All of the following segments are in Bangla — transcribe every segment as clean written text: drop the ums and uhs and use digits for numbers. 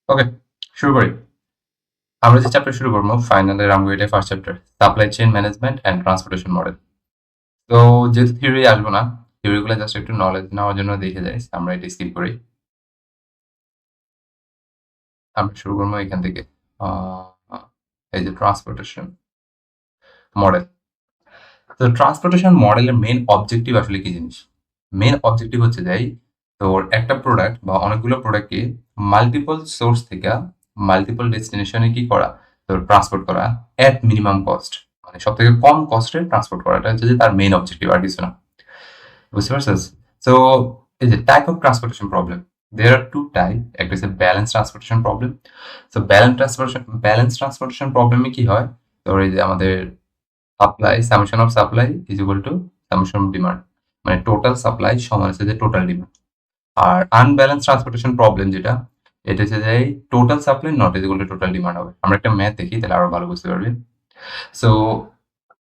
ওকে, শুরু করি। আমরা যে চ্যাপ্টার শুরু করবো ফাইনালের আমগো এটাই first chapter, supply chain management and transportation model. তো যেহেতু থিওরি আসবো না, থিওরিগুলো জাস্ট একটু নলেজ নেওয়ার জন্য দেখে যাই, আমরা এটা স্কিপ করি। আমরা শুরু করবো এখান থেকে। এই যে ট্রান্সপোর্টেশন মডেল। তো ট্রান্সপোর্টেশন মডেলের মেইন অবজেক্টিভ আসলে কি জিনিস? মেইন অবজেক্টিভ হচ্ছে যাই তোর একটা প্রোডাক্ট বা অনেকগুলো প্রোডাক্টকে মাল্টিপল সোর্স থেকে মাল্টিপল ডেস্টিনেশনে কি করা, তোর ট্রান্সপোর্ট করা এট মিনিমাম কস্ট, মানে সব থেকে কম কস্টে ট্রান্সপোর্ট করাটা হচ্ছে যে তার মেইন অবজেক্টিভ, আর কিছু না। বুঝতে পারছিস? সো এই যে type of transportation problem, there are two type. একটা হচ্ছে balance transportation problem. So balance transportation প্রবলেমে কি হয়, তোর এই যে আমাদের supply, summation of supply is equal to summation of demand, মানে টোটাল সাপ্লাই সমান হচ্ছে যে টোটাল ডিমান্ড। আর আনব্যালেন্স ট্রান্সপোর্টেশন প্রবলেম যেটা, এটা হচ্ছে যে total supply not is equal to total demand হবে। আমরা একটা ম্যাথ দেখি, তাহলে আরো ভালো বুঝতে পারবি। সো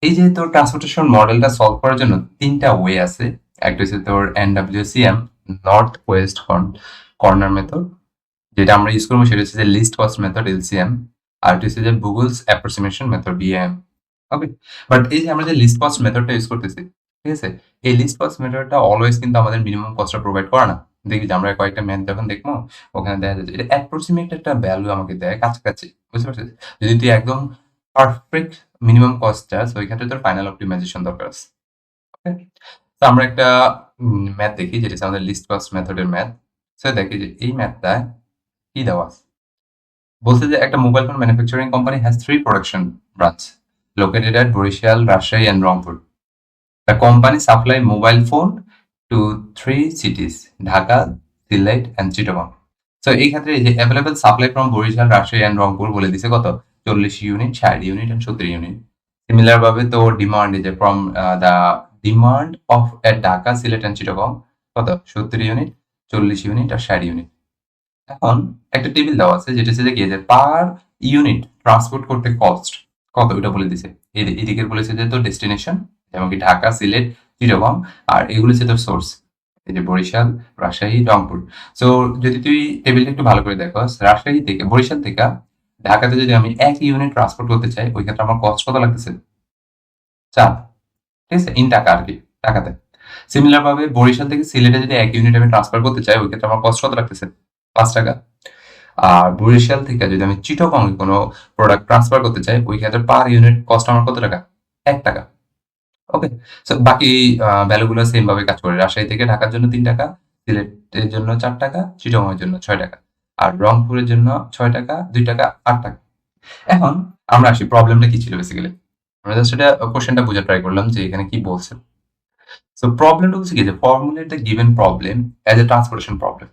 এই যে তোর ট্রান্সপোর্টেশন মডেলটা সলভ করার জন্য তিনটা ওয়ে আছে। একটা হচ্ছে তোর NWCM, north West corner method, যেটা আমরা ইউজ করবো সেটা হচ্ছে যে লিস্ট কস্ট মেথড LCM, আর এটা হচ্ছে যে Google's approximation method BAM। Okay, but এই যে আমরা যে লিস্ট কস্ট মেথডটা ইউজ করতেছি, ঠিক আছে, এই লিস্ট কস্ট মেথডটা অলওয়েজ কিন্তু আমাদের মিনিমাম কস্টটা প্রোভাইড করে না। দেখবি যে আমরা কয়েকটা ম্যাথ যখন দেখবো, ওখানে দেখা যাচ্ছে এটা অ্যাপ্রক্সিমেট একটা ভ্যালু আমাকে দেয় কাছাকাছি। বুঝতে পারছিস? যদি তুই একদম পারফেক্ট মিনিমাম কস্ট চাস, ওই ক্ষেত্রে তোর ফাইনাল অপটিমাইজেশন দরকার আছে। ওকে, তো আমরা একটা ম্যাথ দেখি, যেটা হচ্ছে আমাদের লিস্ট কস্ট মেথডের ম্যাথ। সো দেখি যে এই ম্যাথটায় কি দেওয়া আছে। বলছে যে একটা mobile phone manufacturing company has 3 production branch located at Barishal, Rajshahi and Rangpur. The company supply mobile phone to 3 cities, Dhaka, Sylhet and Chittagong. So এই ক্ষেত্রে এই যে available supply from Barishal, Rajshahi and Rangpur বলে দিছে কত? 40 unit, 60 unit and 70 unit. Similar ভাবে তো ডিমান্ড এই যে from the demand of at Dhaka, Sylhet and Chittagong কত? 70 ইউনিট, 40 ইউনিট আর 60 ইউনিট। এখন একটা টেবিল দেওয়া আছে, যেটা হচ্ছে যে কি, যে পার ইউনিট ট্রান্সপোর্ট করতে কস্ট কত ওটা বলে দিছে। এদিকে বলেছে যে তোর ডেস্টিনেশন, যেমন কি ঢাকা, সিলেট, চিটাগং, আর এগুলো হচ্ছে তোর সোর্স, এই যে বরিশাল, রাজশাহী, রংপুর। সো যদি তুই টেবিলটা একটু ভালো করে দেখোস, রাজশাহী থেকে বরিশাল থেকে ঢাকাতে যদি আমি 1 ইউনিট ট্রান্সপোর্ট করতে চাই, ওই ক্ষেত্রে আমার কস্ট কত লাগতেছে? 4। ঠিক আছে, ইন টাকা আর কি, টাকাতে। সিমিলার ভাবে বরিশাল থেকে সিলেটে যদি 1 ইউনিট আমি ট্রান্সফার করতে চাই, ওই ক্ষেত্রে আমার কস্ট কত লাগতেছে? 5 টাকা। আর বরিশাল থেকে যদি আমি চিটাগং কোনো প্রোডাক্ট ট্রান্সফার করতে চাই, ওই ক্ষেত্রে পার ইউনিট কস্ট আমার কত টাকা? 1 টাকা। ওকে, সো বাকি ভ্যালুগুলো সেম ভাবে কাজ করে। রাজশাহী থেকে ঢাকার জন্য 3 টাকা, সিলেটের জন্য 4 টাকা, চিটাগংয়ের জন্য 6 টাকা, আর রংপুরের জন্য 6 টাকা, 2 টাকা, 8 টাকা। এখন আমরা আসি প্রবলেমটা কি ছিল বেসিক্যালি। আমরা জাস্ট এটা কোশ্চেনটা বোঝার ট্রাই করলাম যে এখানে কি বলছে। সো প্রবলেমটা হচ্ছে কি, যে formulate the given problem as a transportation problem.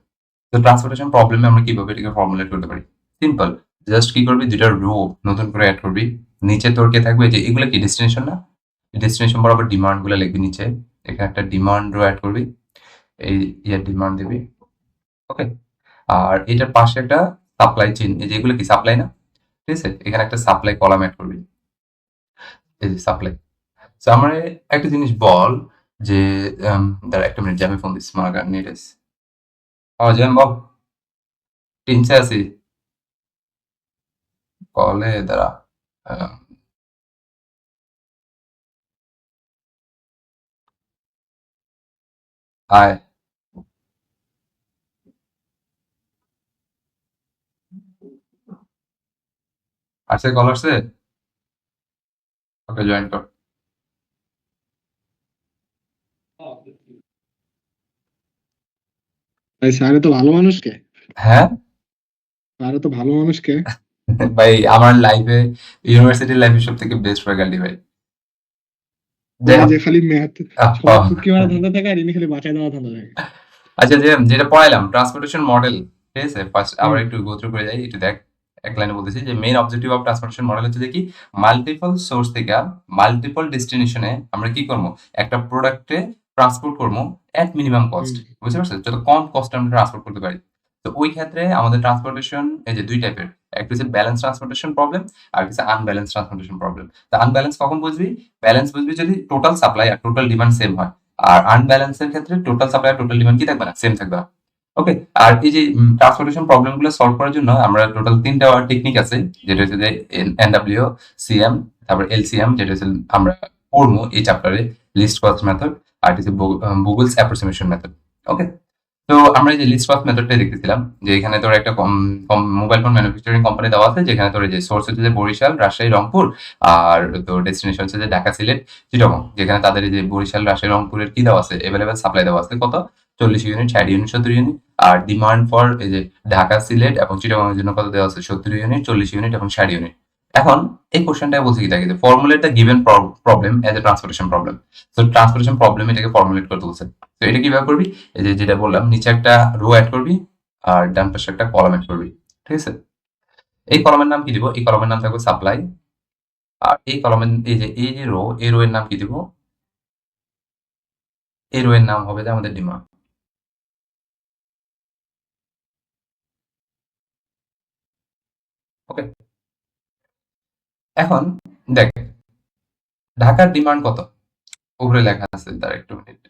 তো ট্রান্সপোর্টেশন প্রবলেমে আমরা কিভাবে এটাকে ফর্মুলেট করতে পারি? সিম্পল, জাস্ট কি করবি, দুইটা রো নতুন করে অ্যাড করবি। নিচে তোর কে থাকবে, যে এগুলো কি ডেস্টিনেশন না, ডেস্টিনেশন বরাবর ডিমান্ড গুলো লিখবি নিচে। এখানে একটা ডিমান্ড রো অ্যাড করবি, এই ইয়ার ডিমান্ড দিবি। ওকে, আর এটার পাশে একটা সাপ্লাই চেইন, এই যে এগুলো কি সাপ্লাই না, ঠিক আছে, এখানে একটা সাপ্লাই কলাম অ্যাড করবি, এই যে সাপ্লাই। তো আমার একটা জিনিস বল, যে দাঁড়া একটা মিনিট, আমি ফোন দিচ্ছি, আমার নেট আছে। জ্যাম বল, টিনসে আছি, কলে দাঁড়া। আহ, আয়, আসছে, কল আসছে। ওকে, জয়েন কর। ভাই স্যারে তো ভালো মানুষ কে? হ্যাঁ স্যারে তো ভালো মানুষ কে? ভাই, আমার লাইফে, ইউনিভার্সিটি লাইফে সব থেকে বেস্ট ফ্যাকাল্টি ভাই। যাই ওই হোক, যে খালি ম্যাথ, সবার আহ, ফুটকি মারা ধান্দা থাকে আর ইনি খালি বাঁচায় দেওয়া ধান্দা থাকে। আচ্ছা, যেটা পড়াইলাম ট্রান্সপোর্টেশন মডেল, ঠিক আছে, ফার্স্ট আবার হুম। একটু গো থ্রু করে যাই, একটু দেখ। এক লাইনে বলতেছি যে main objective of transportation model হচ্ছে যে কি, মাল্টিপল সোর্স থেকে মাল্টিপল ডেস্টিনেশনে আমরা কি করবো, একটা প্রোডাক্টে ট্রান্সপোর্ট করবো এট মিনিমাম কস্ট। হুম। বুঝতে পারছো, যত কম কস্টে আমরা ট্রান্সপোর্ট করতে পারি। তো ওই ক্ষেত্রে আমাদের ট্রান্সপোর্টেশন এই যে দুই টাইপের, একটা হচ্ছে ব্যালেন্স ট্রান্সপোর্টেশন প্রবলেম, আর হচ্ছে আনব্যালেন্স ট্রান্সপোর্টেশন প্রবলেম। তো আনব্যালেন্স কখন বুঝবি? ব্যালেন্স বুঝবি যদি টোটাল সাপ্লাই আর টোটাল ডিমান্ড সেম হয়। আর আনব্যালেন্সের ক্ষেত্রে টোটাল সাপ্লাই আর টোটাল ডিমান্ড কি থাকবে না, সেম থাকবে না। ওকে, আর এই যে ট্রান্সপোর্টেশন প্রবলেম গুলো সলভ করার জন্য আমরা টোটাল 3টা টেকনিক আছে, যেটা হচ্ছে যে এনডব্লিউ, সিএম, তারপর এলসিএম, যেটা হচ্ছে আমরা পড়বো এই চ্যাপ্টারে, লিস্ট কস্ট মেথড, আর হচ্ছে গুগলস অ্যাপ্রক্সিমেশন মেথড। ওকে, তো আমরা এই যে লিস্ট কস্ট মেথডটাই দেখতেছিলাম, যে এখানে তোর একটা মোবাইল ফোন ম্যানুফ্যাকচারিং কোম্পানি দেওয়া আছে, যেখানে তোর এই যে সোর্স হচ্ছে যে বরিশাল, রাজশাহী, রংপুর, আর তোর ডেস্টিনেশন হচ্ছে যে ঢাকা, সিলেট, চিটাগং, যেখানে তাদের এই যে বরিশাল, রাজশাহী, রংপুরের কি দেওয়া আছে, এভেলেবেল সাপ্লাই দেওয়া আছে কত, 40 ইউনিট, 60 ইউনিট, 70 ইউনিট। আর ডিমান্ড ফর এই যে ঢাকা, সিলেট এবং চিটাগং এর জন্য কত দেওয়া আছে, 70 ইউনিট, 40 ইউনিট এবং 60 ইউনিট। এখন এই কোশ্চেনটা বলছে কি, দেখে formulate the given problem as a transportation problem. তো ট্রান্সপোর্টেশন প্রবলেম এটাকে ফর্মুলেট করতে বলছে। তো এটা কিভাবে করবি, এই যে যেটা বললাম, নিচে একটা রো অ্যাড করবি আর ডান পাশে একটা কলাম অ্যাড করবি, ঠিক আছে। এই কলামের নাম কি দিব, এই কলামের নাম থাকবে সাপ্লাই, আর এই কলামের এই যে রো, এই রো এর নাম কি দিব, এই রো এর নাম হবে যে আমাদের ডিমান্ড। ওকে, এখন দেখ ঢাকার ডিমান্ড কত, উপরে লেখা আছে, তার একটু মিনিট।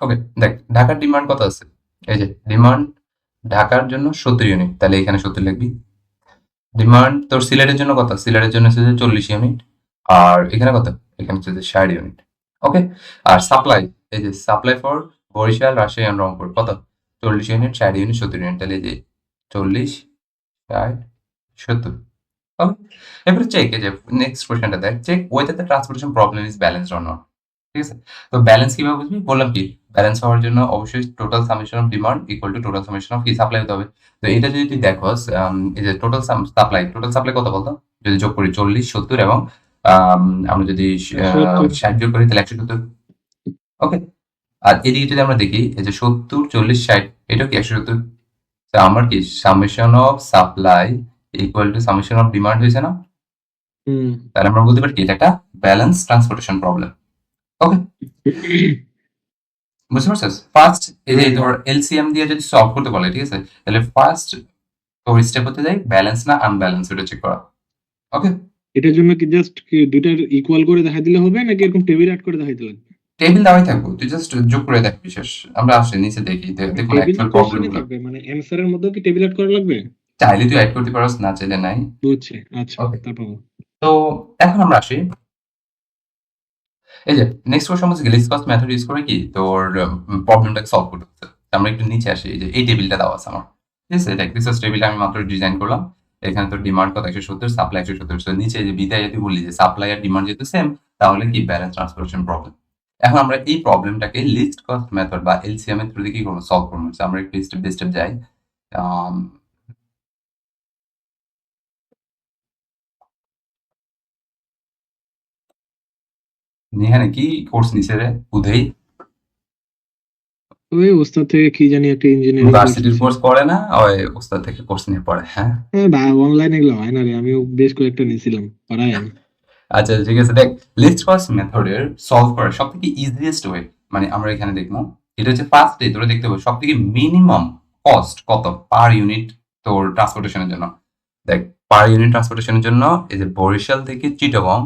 ওকে, দেখ ঢাকার ডিমান্ড কত আছে, এই যে ডিমান্ড ঢাকার জন্য 70 ইউনিট, তাহলে এখানে 70 লিখবি। ডিমান্ড তোর সিলেটের জন্য কত, সিলেটের জন্য হচ্ছে যে 40 ইউনিট, আর এখানে কত, এখানে হচ্ছে যে 60 ইউনিট। ওকে, আর সাপ্লাই, এই যে সাপ্লাই ফর বরিশাল, রাজশাহী আর রংপুর কত, 40 ইউনিট, 60 ইউনিট, 70 ইউনিট, তাহলে এই যে 40, 60, 70। ওকে, এবারে চেক, এই যে নেক্সট কোশ্চেনটা দেখ, check whether the transportation problem is balanced or not. ঠিক আছে, তো ব্যালেন্স কিভাবে বুঝবি, বললাম কি, ব্যালেন্স হওয়ার জন্য অবশ্যই total summation of demand equal to total summation of কি সাপ্লাই হতে হবে। তো এটা যদি তুই দেখোস, এই যে টোটাল সাপ্লাই কত বলতো, যদি যোগ করি 40, 70 এবং আমরা যদি 60 যোগ করি তাহলে 170। ওকে, আর এদিকে যদি আমরা দেখি, এই যে 70, 40, 60, এটা কি 170। তো আমার কি summation of supply equal to summation of demand হয়েছে না, তাহলে আমরা বলতে পারি কি এটা একটা ব্যালেন্স ট্রান্সপোর্টেশন প্রবলেম। ওকে, বুঝতে পারছিস। ফার্স্ট এই যে ধর এলসিএম দিয়ে যদি সলভ করতে বলে, ঠিক আছে, তাহলে ফার্স্ট তোর স্টেপ হতে যায় ব্যালেন্স না আনব্যালেন্স, ওটা চেক করা। ওকে, এটার জন্য কি জাস্ট কি দুইটার ইকুয়াল করে দেখাই দিলে হবে নাকি এরকম টেবিল অ্যাড করে দেখাইতে লাগবে? টেবিল দেওয়াই থাকবো, তুই জাস্ট যোগ করে দেখ বিশেষ। আমরা আসি নিচে দেখি, দেখুন টেবিল অ্যাকচুয়াল প্রবলেম কোশ্চেনে গুলো। থাকবে মানে অ্যানসারের মধ্যে কি টেবিল অ্যাড করা লাগবে? চাইলে তুই অ্যাড করতে পারস, না চাইলে নাই। বুঝছি, আচ্ছা ওকে, তারপর তো এখন আমরা আসি, এই যে নেক্সট কোশ্চেন হচ্ছে লিস্ট কস্ট মেথড ইউজ করে কি তোর প্রবলেমটাকে সলভ করতে হচ্ছে। আমরা একটু নিচে আসি, এই যে এই টেবিলটা দেওয়া আছে আমার, ঠিক আছে, এটা রিসার্চ টেবিলটা আমি মাত্র ডিজাইন করলাম। এখানে তোর ডিমান্ড কত 170, সাপ্লাই 170। তো নিচে যে বিদায় যদি বলি যে সাপ্লাই আর ডিমান্ড যেহেতু সেম, তাহলে কি ব্যালেন্স ট্রান্সপোর্টেশন প্রবলেম। এখন আমরা এই প্রবলেমটাকে লিস্ট কস্ট মেথড বা এলসিএম এর থ্রু দিয়ে কি করবো, সলভ করবো। আমরা একটু স্টেপ বাই স্টেপ যাই। এখানে কি কোর্স নিছে রে উদয়, ওই ওস্তাদ থেকে কি জানি একটা ইঞ্জিনিয়ারিং ভার্সিটির কোর্স পড়ে না, ওই ওস্তাদ থেকে কোর্স নিয়ে পড়ে। হ্যাঁ, অনলাইনে এগুলো হয় না রে, আমিও বেশ কয়েকটা নিয়েছিলাম, পারাই আমি। আচ্ছা ঠিক আছে, দেখ লিস্ট কস্ট মেথডের সলভ করার সব থেকে ইজিয়েস্ট ওয়ে, মানে আমরা এখানে দেখবো, এটা হচ্ছে ফার্স্ট ডে তোরা দেখতে পাবো সব থেকে মিনিমাম কস্ট কত পার ইউনিট তোর ট্রান্সপোর্টেশনের জন্য। দেখ পার ইউনিট ট্রান্সপোর্টেশনের জন্য এই যে বরিশাল থেকে চিটাগং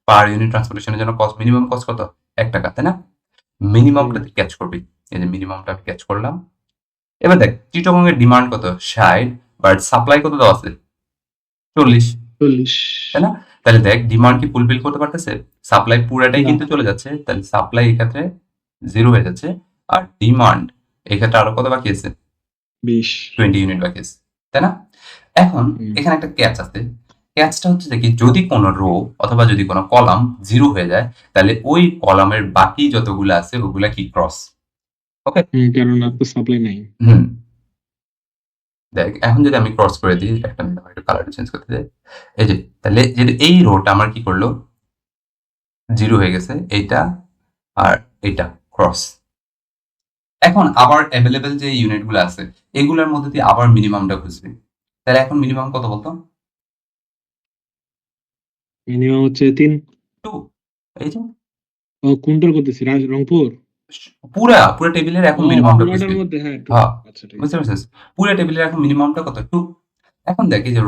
পার ইউনিট ট্রান্সপোর্টেশনের জন্য কস্ট মিনিমাম কস্ট কত, 1 টাকা, তাই না? মিনিমামটা তুই ক্যাচ করবি, এই যে মিনিমামটা আমি ক্যাচ করলাম। এবার দেখ চিটাগং এর ডিমান্ড কত, 60, বাট সাপ্লাই কত দেওয়া আছে, 40, 40। তাই না? তাহলে দেখ ডিমান্ড কি ফুলফিল করতে পারতেছে, সাপ্লাই পুরাটাই না। কিন্তু চলে যাচ্ছে, তাহলে সাপ্লাই এক্ষেত্রে 0 হয়ে যাচ্ছে, আর ডিমান্ড এক্ষেত্রে আরো কত বাকি আছে, 20 ইউনিট বাকি আছে, তাই না? এখন এখানে একটা ক্যাচ আছে, ক্যাচটা হচ্ছে যে কি, যদি কোনো রো অথবা যদি কোনো কলাম 0 হয়ে যায়, তাহলে ওই কলামের বাকি যতগুলো আছে ওগুলা কি ক্রস। ওকে, কারণ আর তো সাপ্লাই নাই। দেখ এখন যদি আমি ক্রস করে দিই, একটা মিনিট একটু কালারটা চেঞ্জ করতে যাই, এই যে তাহলে যদি এই রোটা আমার কি করলো, 0 হয়ে গেছে এইটা আর এইটা ক্রস। এখন আবার অ্যাভেলেবেল যে ইউনিট গুলো আছে এগুলোর মধ্যে দিয়ে আবার মিনিমামটা খুঁজবি, তাহলে এখন মিনিমাম কত বলতো, মিনিমাম হচ্ছে 3। 2। এই যে ও কোনটার করতেছি, রংপুর? পুরা টেবিলের এখন মিনিমামটা খুঁজবি। মধ্যে, হ্যাঁ হ্যাঁ, আচ্ছা ঠিক বুঝতে পারছিস, পুরা টেবিলের এখন মিনিমামটা কত, 2। এখন দেখ এই যে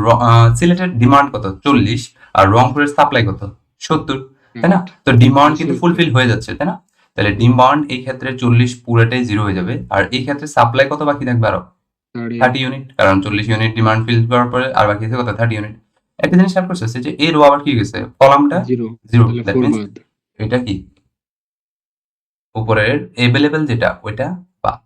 সিলেটের ডিমান্ড কত, 40, আর রংপুরের সাপ্লাই কত, 70, তাই না? তো ডিমান্ড কিন্তু ফুলফিল হয়ে যাচ্ছে, তাই না? তাহলে ডিমান্ড এই ক্ষেত্রে 40 পুরোটাই 0 হয়ে যাবে। আর এই ক্ষেত্রে সাপ্লাই কত বাকি থাকবে আরো? 30 ইউনিট। কারণ 40 ইউনিট ডিমান্ড ফিল করার পরে আর বাকি আছে কত? 30 ইউনিট। একটা জিনিস খেয়াল করছো যে এই রো আবার কি গেছে? কলামটা 0 0। তাহলে দ্যাট 4 মিন্স বাদ। এটা কি? উপরের এভেলেবেল যেটা ওইটা বাদ।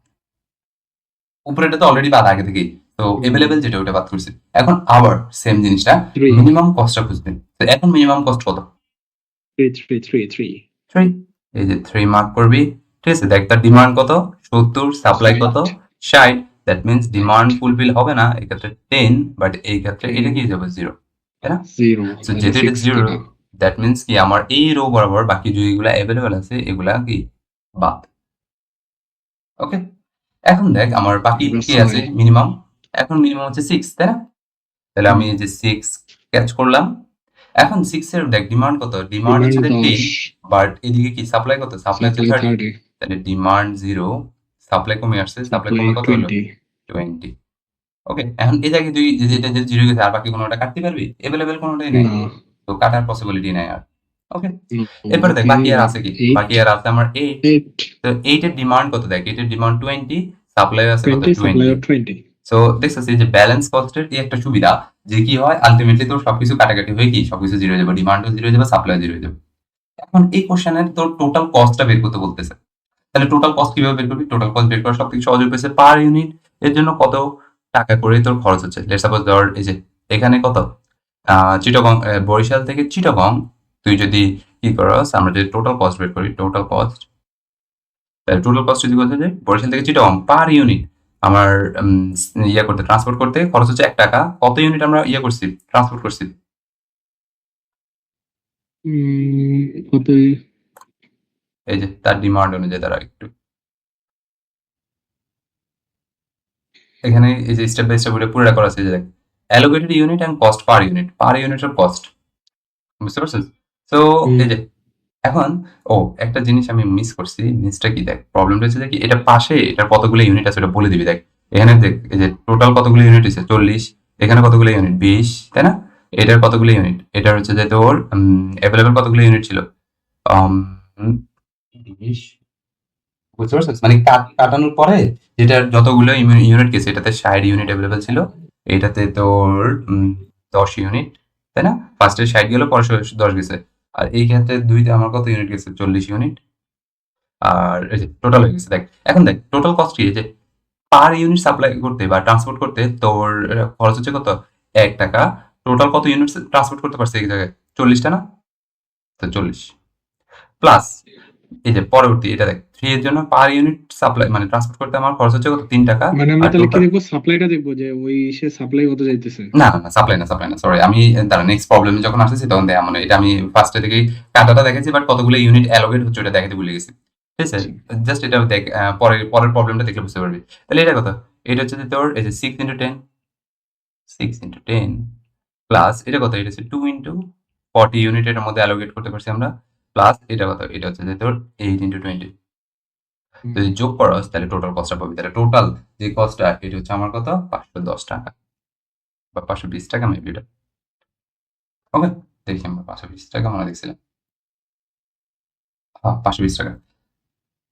উপরেরটা তো অলরেডি বাদ আগে থেকেই। তো এভেলেবেল যেটা ওটা বাদ করছি। এখন আবার সেম জিনিসটা 3 মিনিমাম কস্টটা খুঁজবেন। তো এখন মিনিমাম কস্ট কত? 3 3। এই যে 3 মার্ক করবি। ঠিক আছে? দেখ তার ডিমান্ড কত? 70, সাপ্লাই কত? 60। দ্যাট মিন্স ডিমান্ড ফুলফিল হবে না এক্ষেত্রে 10, বাট এই ক্ষেত্রে এটা কি হয়ে যাবে? 0, তাই না? 0 সো তাহলে যেহেতু এটা 6 0, টাকা। দ্যাট মিন্স কি আমার এই রো বরাবর বাকি যেগুলা অ্যাভেলেবেল আছে এগুলা কি বাদ। ওকে, এখন দেখ আমার বাকি এবার কি আছে 6 মিনিমাম। এখন মিনিমাম হচ্ছে 6, তাই না? তাহলে আমি এই যে 6 ক্যাচ করলাম। এখন 6 এর দেখ ডিমান্ড কত? ডিমান্ড হচ্ছে ডিমান্ড 10, 10 বাট এদিকে কি সাপ্লাই কত? সাপ্লাই হচ্ছে সাপ্লাই 30। 30 তাহলে ডিমান্ড 0, সাপ্লাই কমে আসছে। সাপ্লাই সাপ্লাই কমে কত হলো? 20 20। ওকে, এখন এই জায়গায় তুই যে এটা যে 0 গেছে আর বাকি কোনোটা কাটতে পারবি? এভেলেবেল কোনোটাই নাই। না তো কাটার পসিবিলিটি নাই আর। ওকে, no এরপরে দেখ বাকি আর 8 আছে কি? বাকি আর আছে আমার 8। 8 তো 8 এর ডিমান্ড কত? দেখ 8 এর ডিমান্ড 20, সাপ্লাই আছে কত? 20 সাপ্লাই 20। 20 সো দেখছিস এই যে ব্যালেন্স কস্টের এই একটা সুবিধা যে কি হয় আলটিমেটলি তোর সবকিছু কাটাকাটি হয়ে কি সবকিছু 0 হয়ে যাবে, ডিমান্ডও 0 হয়ে যাবে, সাপ্লাই 0 হয়ে যাবে। এখন এই কোশ্চেনের তোর টোটাল কস্টটা বের করতে বলতেছে। তাহলে টোটাল কস্ট কিভাবে বের করবি? টোটাল কস্ট বের করা সবথেকে সহজ উপায় হচ্ছে পার ইউনিট এর জন্য কত টাকা করে তোর খরচ হচ্ছে। লেটস সাপোজ ধর এই যে এখানে কত চিটাগং বরিশাল থেকে চিটাগং তুই যদি কি করস, আমরা যদি টোটাল কস্ট বের করি, টোটাল কস্ট যদি বলতে যে বরিশাল থেকে চিটাগং পার ইউনিট আমার ইয়ে করতে ট্রান্সপোর্ট করতে খরচ হচ্ছে 1 টাকা। কত ইউনিট আমরা ইয়ে করছি ট্রান্সপোর্ট করছি? কত এই যে তার ডিমান্ড অনুযায়ী তারা একটু এখানে এই যে স্টেপ বাই স্টেপ পুরোটা করা আছে যে দেখ allocated unit and cost per unit, per ইউনিটের কস্ট। বুঝতে পারছিস? সো এই যে এখন একটা জিনিস আমি মিস করছি। মিসটা কি দেখ, প্রবলেমটা হচ্ছে যে কি এটা পাশে এটার কতগুলো ইউনিট আছে ওটা বলে দিবি। দেখ এখানে দেখ এই যে টোটাল কতগুলো ইউনিট আছে 40, এখানে কতগুলো ইউনিট 20, তাই না? এটার কতগুলো ইউনিট, এটার হচ্ছে যে তোর অ্যাভেলেবেল কতগুলো ইউনিট ছিল 20। বুঝতে পারছিস? মানে কাটানোর পরে যেটার যতগুলো ইউনিট গেছে এটাতে 60 ইউনিট অ্যাভেলেবেল ছিল, এটাতে তোর 10 ইউনিট, তাই না? ফার্স্টে 60 গেল, পরে 10 গেছে। আর এই ক্ষেত্রে দুইতে আমার কত ইউনিট গেছে? 40 ইউনিট। আর এই যে টোটাল হয়ে গেছে। দেখ এখন দেখ টোটাল কস্ট কি, এই যে পার ইউনিট সাপ্লাই করতে বা ট্রান্সপোর্ট করতে তোর খরচ হচ্ছে কত? 1 টাকা। টোটাল কত ইউনিট ট্রান্সপোর্ট করতে পারছে এই জায়গায়? 40 টা না? তো 40 প্লাস এই যে পরবর্তী এটা দেখ 3 এর জন্য পার ইউনিট সাপ্লাই মানে ট্রান্সপোর্ট করতে আমার খরচ হচ্ছে কত? 3 টাকা। মানে আমরা আর তাহলে কি টোটাল দেখবো? সাপ্লাইটা দেখবো যে ওই সে সাপ্লাই কত যাইতেছে। না সাপ্লাই না সরি, আমি দাঁড়া নেক্সট প্রবলেমে যখন আসতেছি তখন দেখা মনে হয়। এটা আমি ফার্স্টে থেকেই কাটাটা দেখেছি, বাট কতগুলো ইউনিট অ্যালোকেট হচ্ছে ওটা দেখাতে ভুলে গেছি। ঠিক আছে? জাস্ট এটা দেখ পরের প্রবলেমটা দেখলে বুঝতে পারবি। তাহলে এটা কত? এটা হচ্ছে যে তোর এই যে 6 into 10 প্লাস এটা কত? এটা হচ্ছে 2 into 40 ইউনিট এর মধ্যে অ্যালোকেট করতে পারছি আমরা। প্লাস এটা কত? এটা হচ্ছে যে তোর 8 into 20। যদি যোগ করস তাহলে টোটাল কস্টটা পাবি। তাহলে টোটাল যে কস্টটা এটা হচ্ছে আমার কত? 510 টাকা বা 520 টাকা মেবি এটা। ওকে, দেখি আমরা 520 টাকা মনে হয় দেখছিলাম। 520 টাকা।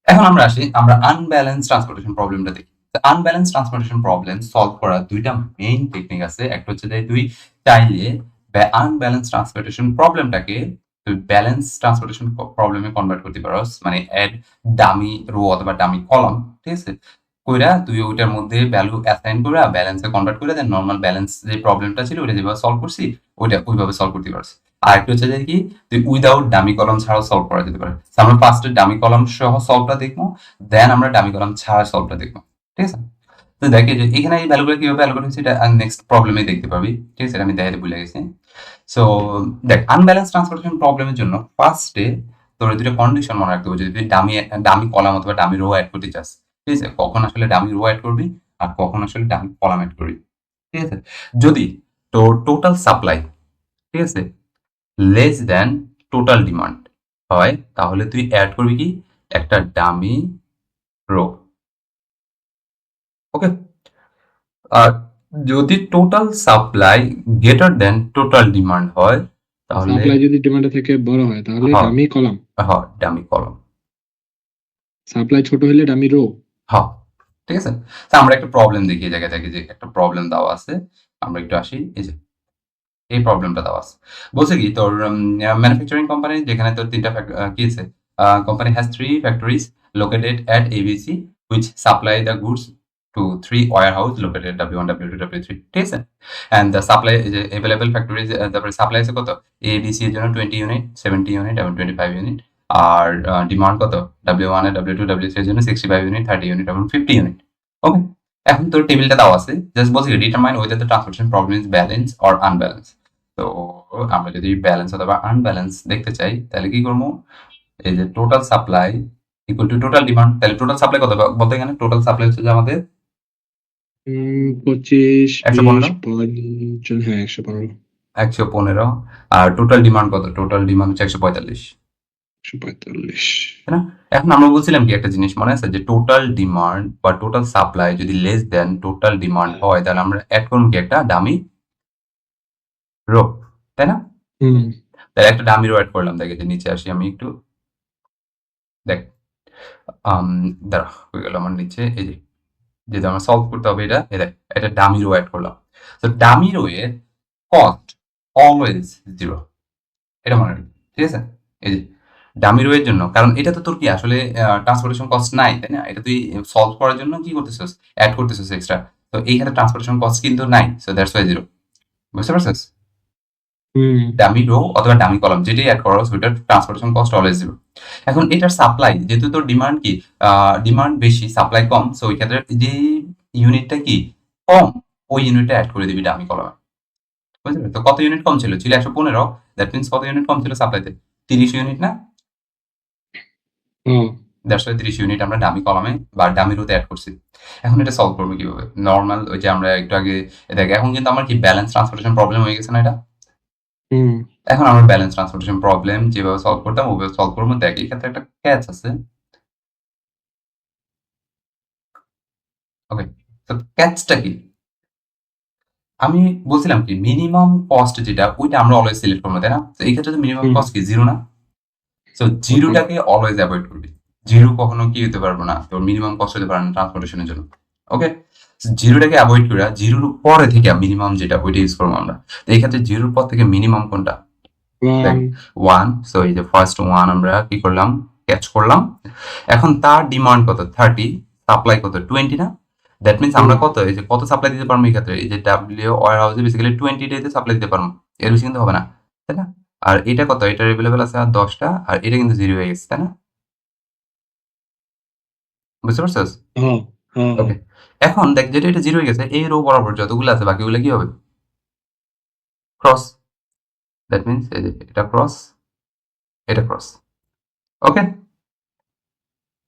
এখন আমরা আসি, আমরা আনব্যালেন্স ট্রান্সপোর্টেশন প্রবলেমটা দেখি। আনব্যালেন্স ট্রান্সপোর্টেশন প্রবলেম সলভ করার দুইটা মেইন টেকনিক আছে। একটা হচ্ছে যে তুই চাইলে আনব্যালেন্স ট্রান্সপোর্টেশন প্রবলেমটাকে তুই ব্যালেন্স ট্রান্সপোর্টেশন প্রবলেমে কনভার্ট করতে পারস, মানে অ্যাড ডামি রো অথবা ডামি কলাম। ঠিক আছে? কইরা তুই ওইটার মধ্যে ভ্যালু অ্যাসাইন করে ব্যালেন্সে কনভার্ট করে দেন নর্মাল ব্যালেন্স যে প্রবলেমটা ছিল ওইটা যেভাবে সলভ করছি ওইটা ওইভাবে সলভ করতে পারছি। আর একটা হচ্ছে যে কি তুই উইদাউট ডামি কলাম ছাড়াও সলভ করা যেতে পারে। আমরা ফার্স্টে ডামি কলাম সহ সলভটা দেখবো, দেন আমরা ডামি কলাম ছাড়া সলভটা দেখবো। ঠিক আছে? তো দেখে যে এখানে এই ভ্যালুগুলো কিভাবে অ্যালোকেট হচ্ছে এটা নেক্সট প্রবলেমে দেখতে পাবি। ঠিক আছে? আমি দেখাতে ভুলে গেছি। সো দেখ আনব্যালেন্স ট্রান্সপোর্টেশন প্রবলেমের জন্য ফার্স্টে তোর দুটো কন্ডিশন মনে রাখতে হবে। যদি তুই ডামি কলাম অথবা ডামি রো অ্যাড করতে চাস, ঠিক আছে? কখন আসলে ডামি রো অ্যাড করবি আর কখন আসলে ডামি কলাম অ্যাড করবি। ঠিক আছে? যদি তোর টোটাল সাপ্লাই, ঠিক আছে, লেস দ্যান টোটাল ডিমান্ড হয় তাহলে তুই অ্যাড করবি কি একটা ডামি রো। ওকে, আর যদি total supply greater than total demand হয় তাহলে সাপ্লাই যদি ডিমান্ডের থেকে বড় হয় তাহলে হ্যাঁ ডামি কলাম। হ্যাঁ ডামি কলাম। সাপ্লাই ছোট হলে ডামি রো। হ্যাঁ, ঠিক আছে? তো আমরা একটা প্রবলেম দেখি এই জায়গায় থেকে, যে একটা প্রবলেম দেওয়া আছে। আমরা একটু আসি, এই যে এই প্রবলেমটা দেওয়া আছে। বলছে কি তোর ম্যানুফ্যাকচারিং কোম্পানি যেখানে তোর ৩ টা কি আছে? Company has 3 factories located at ABC which supply the goods to 3 warehouse located W1, W2, W3, ঠিক আছে? And the supply যে available factories তারপরে সাপ্লাই আছে কত? A, B, C এর জন্য 20 ইউনিট, 70 ইউনিট এবং 25 ইউনিট। আর ডিমান্ড কত? W1 এর W2, W3 এর জন্য 65 ইউনিট, 30 ইউনিট এবং 50 ইউনিট। ওকে? এখন তোর টেবিলটা দেওয়া আছে। জাস্ট বলছে determine whether the transportation problem is balanced or unbalanced. তো আমরা যদি ব্যালেন্স অথবা আনব্যালেন্স দেখতে চাই তাহলে কি করবো? এই যে total supply equal to total demand. তাহলে টোটাল সাপ্লাই কত বলতে এখানে টোটাল সাপ্লাই হচ্ছে যে আমাদের 25, 115 20, 50, হ্যাঁ 115, 115 আর টোটাল ডিমান্ড কত? টোটাল ডিমান্ড হচ্ছে 145, 145। তাই না? এখন আমরা বলছিলাম কি একটা জিনিস মনে আছে, যে টোটাল ডিমান্ড বা টোটাল সাপ্লাই যদি লেস দেন টোটাল ডিমান্ড হয় তাহলে আমরা অ্যাড করবো কি একটা ডামি রো, তাই না? হুম তাহলে একটা ডামি রো অ্যাড করলাম। দেখে যে নিচে আসি আমি একটু, দেখ দাঁড়া হয়ে গেল আমার নিচে, এই যে যেহেতু আমার সলভ করতে হবে এটা, এই দেখ এটা ডামি রো অ্যাড করলাম। তো ডামি রো এর কস্ট অলওয়েজ 0, এটা মনে রাখবি, ঠিক আছে? এই যে ডামি রো এর জন্য, কারণ এটা তো তোর কি আসলে ট্রান্সপোর্টেশন কস্ট নাই, তাই না? এটা তুই সলভ করার জন্য কি করতেছিস? অ্যাড করতেছিস এক্সট্রা। তো এইখানে ট্রান্সপোর্টেশন কস্ট কিন্তু নাই, সো দ্যাটস ওয়াই 0। বুঝতে পারছিস? হুম ডামি রো অথবা ডামি কলাম যেটাই অ্যাড করো ওইটার ট্রান্সপোর্টেশন কস্ট অলওয়েজ 0। এখন এটার সাপ্লাই যেহেতু তোর ডিমান্ড কি, ডিমান্ড বেশি সাপ্লাই কম, সো ওই ক্ষেত্রে যে ইউনিটটা কি কম ওই ইউনিটটা অ্যাড করে দিবি ডামি কলামে। বুঝতে পারলি? তো কত ইউনিট কম ছিল? 115। দ্যাট মিনস কত ইউনিট কম ছিল সাপ্লাইতে? 30 ইউনিট না? হ্যাঁ দ্যাটস ওয়াই 30 ইউনিট আমরা ডামি কলামে বা ডামি রোতে অ্যাড করছি। এখন এটা সলভ করবো কিভাবে? নরমাল ওই যে আমরা একটু আগে দেখ, এখন কিন্তু আমার কি ব্যালেন্স ট্রান্সপোর্টেশন প্রবলেম হয়ে গেছে না এটা? হুম এখন আমরা ব্যালেন্স ট্রান্সপোর্টেশন প্রবলেম যেভাবে সলভ করতাম ওভাবে সলভ করবো। দেখ এই ক্ষেত্রে একটা ক্যাচ আছে। ওকে, তো ক্যাচটা কি? আমি বলছিলাম কি মিনিমাম কস্ট যেটা ওইটা আমরা অলওয়েজ সিলেক্ট করবো, তাই না? তো এই ক্ষেত্রে তো মিনিমাম হুম কস্ট কি 0 না? সো জিরোটাকে অলওয়েজ অ্যাভয়েড করবি। জিরো কখনো কি হতে পারবো না, তোর মিনিমাম কস্ট হতে পারে না ট্রান্সপোর্টেশনের জন্য। ওকে, জিরোটাকে অ্যাভয়েড করে জিরোর পরে থেকে মিনিমাম যেটা ওইটা ইউজ করবো আমরা। তো এই ক্ষেত্রে জিরোর পর থেকে মিনিমাম কোনটা? দেখ 1, সো এই যে ফার্স্ট 1 আমরা কি করলাম? ক্যাচ করলাম। এখন তার ডিমান্ড কত? 30, সাপ্লাই কত? 20 না? দ্যাট মিনস আমরা কত, এই যে কত সাপ্লাই দিতে পারবো এই ক্ষেত্রে? এই যে ডাব্লিউ ওয়্যার হাউসে বেসিক্যালি 20 ডেতে সাপ্লাই দিতে পারবো, এর বেশি কিন্তু হবে না, তাই না? আর এটা কত? এটার অ্যাভেলেবেল আছে আর 10টা, আর এটা কিন্তু 0 হয়ে গেছে, তাই না? বুঝতে পারছিস? হ্যাঁ হ্যাঁ ওকে, এখন দেখ যেটা এটা 0 হয়ে গেছে, এই রো বরাবর যতগুলো আছে বাকিগুলো কি হবে? ক্রস। দ্যাট মিনস এই যে এটা ক্রস, এটা ক্রস। ওকে,